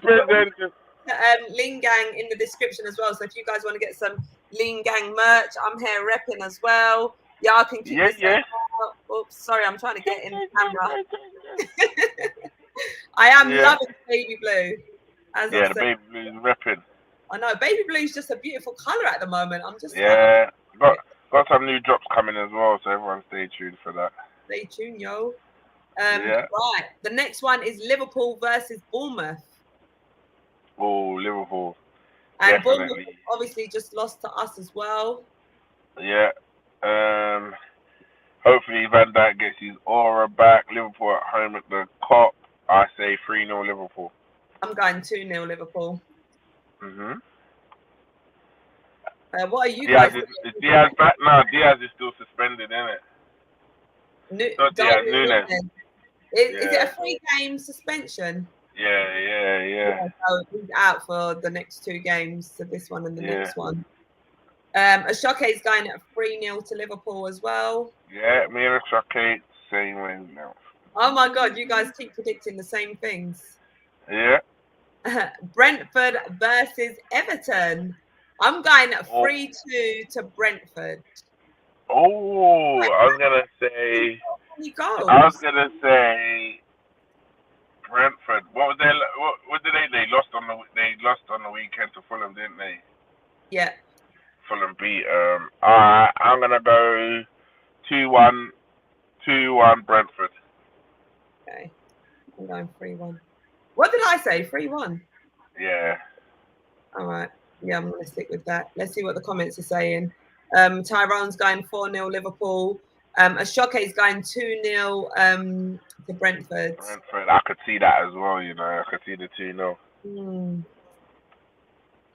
Lingang in the description as well. So if you guys want to get some Lingang merch, I'm here repping as well. Y'all can keep this out. Oops, sorry, I'm trying to get in the camera. I am loving baby blue. As I said. Baby blue is repping. I know, baby blue is just a beautiful color at the moment. I'm just got some new drops coming as well, so everyone stay tuned for that. Stay tuned, yo. Right, the next one is Liverpool versus Bournemouth. Oh, Liverpool. And definitely. Bournemouth obviously just lost to us as well. Yeah. Hopefully Van Dijk gets his aura back. Liverpool at home at the Kop. I say 3-0 Liverpool. I'm going 2-0 Liverpool. Mhm. What are you guys? Is Diaz back? No, Diaz is still suspended, isn't it? Nunes. Is it a 3-game suspension? Yeah. So he's out for the next 2 games, so this one and the next one. Ashoke is going at 3-0 to Liverpool as well. Yeah, me and Ashoke, same way now. Oh my God, you guys keep predicting the same things. Yeah. Brentford versus Everton. I'm going at 3-2 to Brentford. Oh, I was gonna say. I was gonna say Brentford. What was their? What did they? They lost on the weekend to Fulham, didn't they? Yeah. Fulham beat. Alright, I'm gonna go 2-1, 2-1 Brentford. Okay. I'm going 3-1. What did I say? 3-1. Yeah. All right. Yeah, I'm gonna stick with that. Let's see what the comments are saying. Tyrone's going 4-0 Liverpool. Ashoke's going 2-0 to Brentford. Brentford. I could see that as well. You know, I could see the 2-0.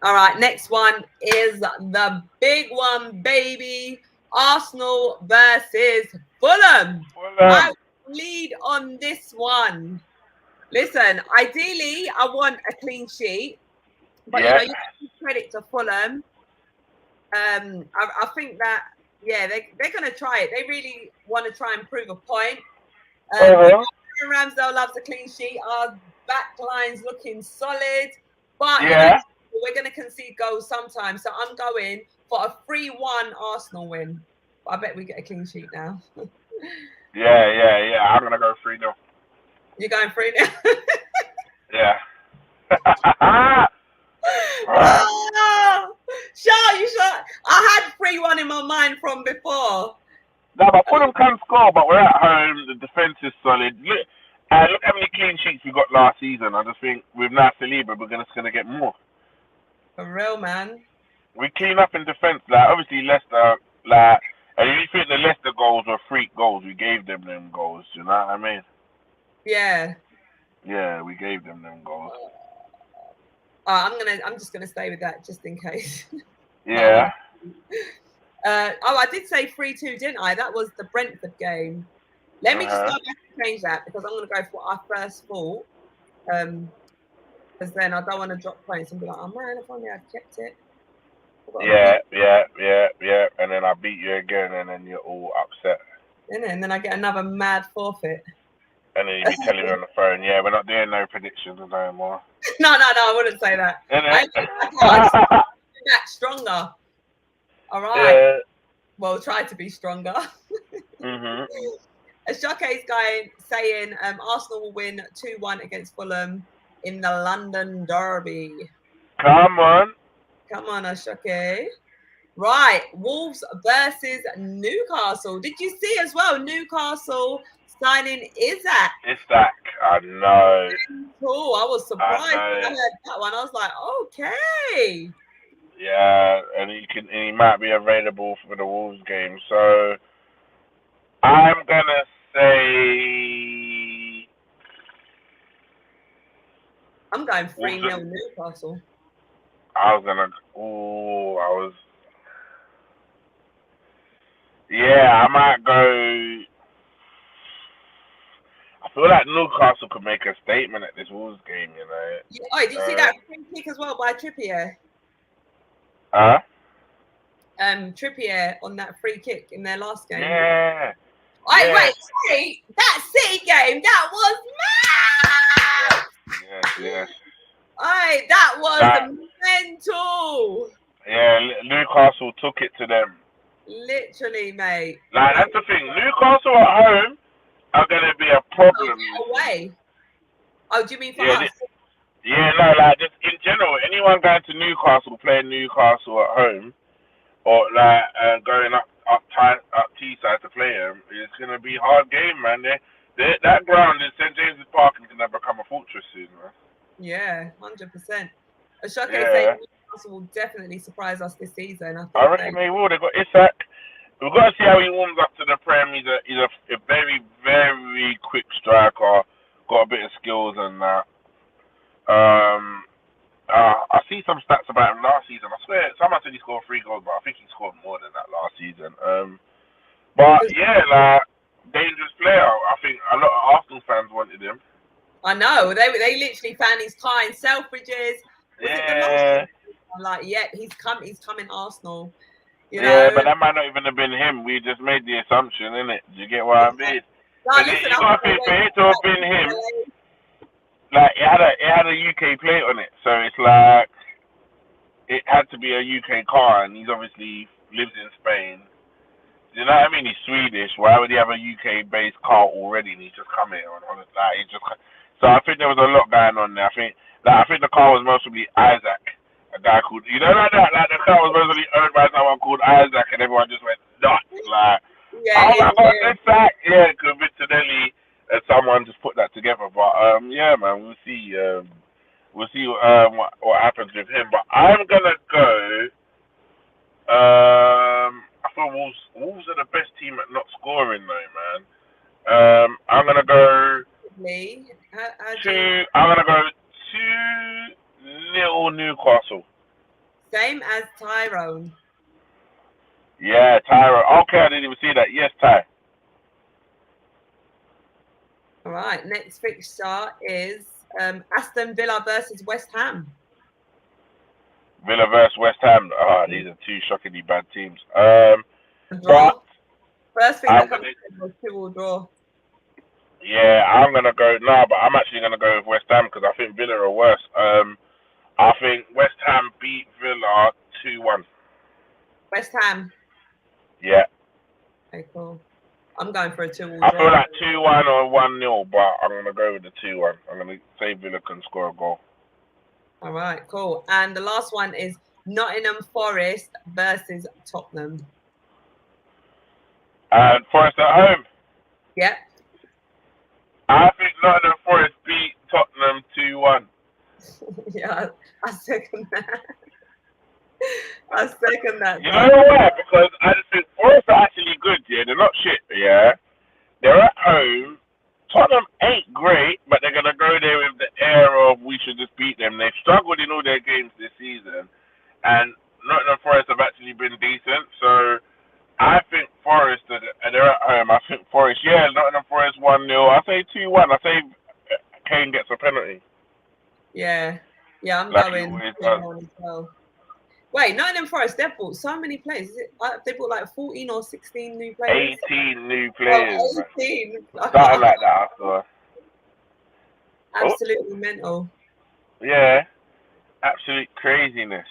All right. Next one is the big one, baby. Arsenal versus Fulham. I lead on this one. Listen, ideally, I want a clean sheet, but you know, you give credit to Fulham. I think that they're going to try it. They really want to try and prove a point. Ramsdale loves a clean sheet. Our back line's looking solid, but you know, we're going to concede goals sometimes. So I'm going for a 3-1 Arsenal win. But I bet we get a clean sheet now. Yeah. I'm gonna go 3-0. You're going 3-0? Yeah. Char, you sure? I had 3-1 in my mind from before. No, but Fulham can score, but we're at home. The defense is solid. Look how many clean sheets we got last season. I just think with Saliba, we're just gonna get more. For real, man. We clean up in defense. Like obviously Leicester, and you think the Leicester goals were freak goals? We gave them goals. You know what I mean? Yeah. Yeah, we gave them goals. I'm just gonna stay with that just in case. Yeah. I did say 3-2, didn't I? That was the Brentford game. Let me just go back and change that because I'm gonna go for our first thought. Because then I don't want to drop points and be like, oh man, if only I'd kept it. Yeah. And then I beat you again, and then you're all upset. And then I get another mad forfeit. And then you be telling me on the phone, yeah, we're not doing no predictions no more. No, I wouldn't say that. I just back stronger. All right. Yeah. Well, try to be stronger. Ashoke's guy saying Arsenal will win 2-1 against Fulham in the London Derby. Come on, Ashoke. Right, Wolves versus Newcastle. Did you see as well? Newcastle signing Isaac. I know. Cool. I was surprised when I heard that one. I was like, okay. Yeah, and he might be available for the Wolves game. So I'm gonna say I'm going 3-0 Newcastle. I might go. I feel like Newcastle could make a statement at this Wolves game, you know. Oh, did you see that free kick as well by Trippier? Trippier on that free kick in their last game. Yeah. Wait, sorry, that City game, that was mad! Yes. That was mental. Yeah, Newcastle took it to them. Literally, mate. Like, that's the thing. Newcastle at home are going to be a problem. Away? Oh, do you mean for us? Yeah, no, like, just in general, anyone going to Newcastle, playing Newcastle at home, or like going up Teesside to play them, it's going to be a hard game, man. That ground in St. James's Park is going to become a fortress soon, man. Yeah, 100%. Ashoke saying Newcastle will definitely surprise us this season. I reckon they will. They've got Isaac. We've got to see how he warms up to the Prem. He's a very, very quick striker. Got a bit of skills and that. I see some stats about him last season. I swear, someone said he scored 3 goals, but I think he scored more than that last season. But yeah, like dangerous player. I think a lot of Arsenal fans wanted him. I know they literally found his car in Selfridges. Like, he's coming Arsenal. You know? But that might not even have been him. We just made the assumption, innit? Do you get what I mean? No, listen, you got to think for it to have been him. Like it had a UK plate on it, so it's like it had to be a UK car, and he's obviously lives in Spain. You know what I mean? He's Swedish. Why would he have a UK-based car already? And he's just come here on holiday. So I think there was a lot going on there. I think the car was mostly Isaac, a guy called, you know, like that. Like the car was mostly owned by someone called Isaac, and everyone just went nuts. Like, oh my God, this sack. Yeah, coincidentally, someone just put that together. But yeah, man, we'll see. We'll see what happens with him. But I'm gonna go. I thought Wolves are the best team at not scoring, though, man. I'm gonna go. I'm gonna go 2-0 Newcastle. Same as Tyrone. Yeah, Tyrone. Okay, I didn't even see that. Yes, Ty. All right. Next fixture is Aston Villa versus West Ham. Villa versus West Ham. These are two shockingly bad teams. But first thing that comes to was 2-2 draw. Yeah, I'm gonna go. No, but I'm actually gonna go with West Ham because I think Villa are worse. I think West Ham beat Villa 2-1. West Ham. Yeah. Okay, cool. I'm going for a 2-2 draw. I feel like 2-1 or 1-0, but I'm gonna go with the 2-1. I'm gonna say Villa can score a goal. All right, cool. And the last one is Nottingham Forest versus Tottenham. And Forest at home. Yep. I think Nottingham Forest beat Tottenham 2-1. Yeah, I second that. I second that. You know why? Because I just think Forest are actually good, yeah. They're not shit, yeah. They're at home. Tottenham ain't great, but they're going to go there with the air of we should just beat them. They've struggled in all their games this season, and Nottingham Forest have actually been decent, so I think Forest, they're at home. I think Forest, Nottingham Forest 1-0. I say 2-1. I say Kane gets a penalty. Yeah, I'm going 2-1 as well. Wait, Nottingham Forest, they've bought so many players. Is it, they bought like 14 or 16 new players? 18 new players. Oh, 18. Something like that, I saw. Absolutely mental. Yeah, absolute craziness.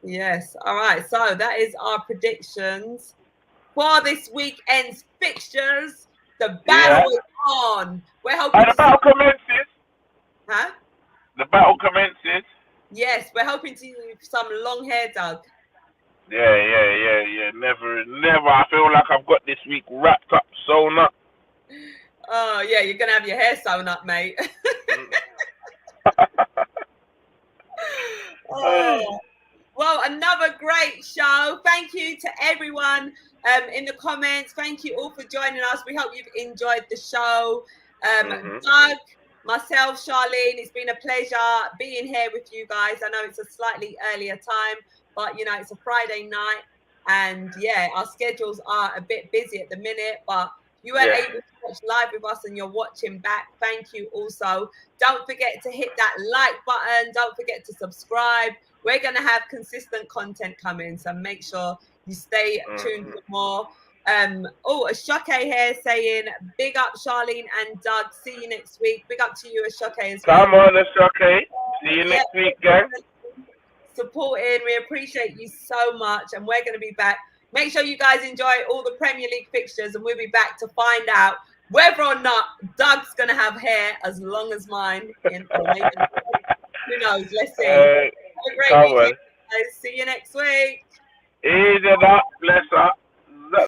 Yes. All right. So that is our predictions for this weekend's fixtures. The battle is on. We're hoping. The battle commences. Huh? The battle commences. Yes, we're hoping to see some long hair, Doug. Yeah. Never. I feel like I've got this week wrapped up, sewn up. Oh yeah, you're gonna have your hair sewn up, mate. Oh. Well, another great show. Thank you to everyone in the comments. Thank you all for joining us. We hope you've enjoyed the show. Doug, myself, Charlene, it's been a pleasure being here with you guys. I know it's a slightly earlier time, but you know, it's a Friday night, and yeah, our schedules are a bit busy at the minute, but you weren't able to watch live with us and you're watching back. Thank you also. Don't forget to hit that like button. Don't forget to subscribe. We're going to have consistent content coming, so make sure you stay tuned for more. Ashoke here saying, big up Charlene and Doug. See you next week. Big up to you, Ashoke, as well. Come on, Ashoke. See you next week, gang. Supporting. We appreciate you so much, and we're going to be back. Make sure you guys enjoy all the Premier League fixtures, and we'll be back to find out whether or not Doug's going to have hair as long as mine. Who knows? Let's see. Have a great weekend, guys. See you next week. Easy up. Bless up.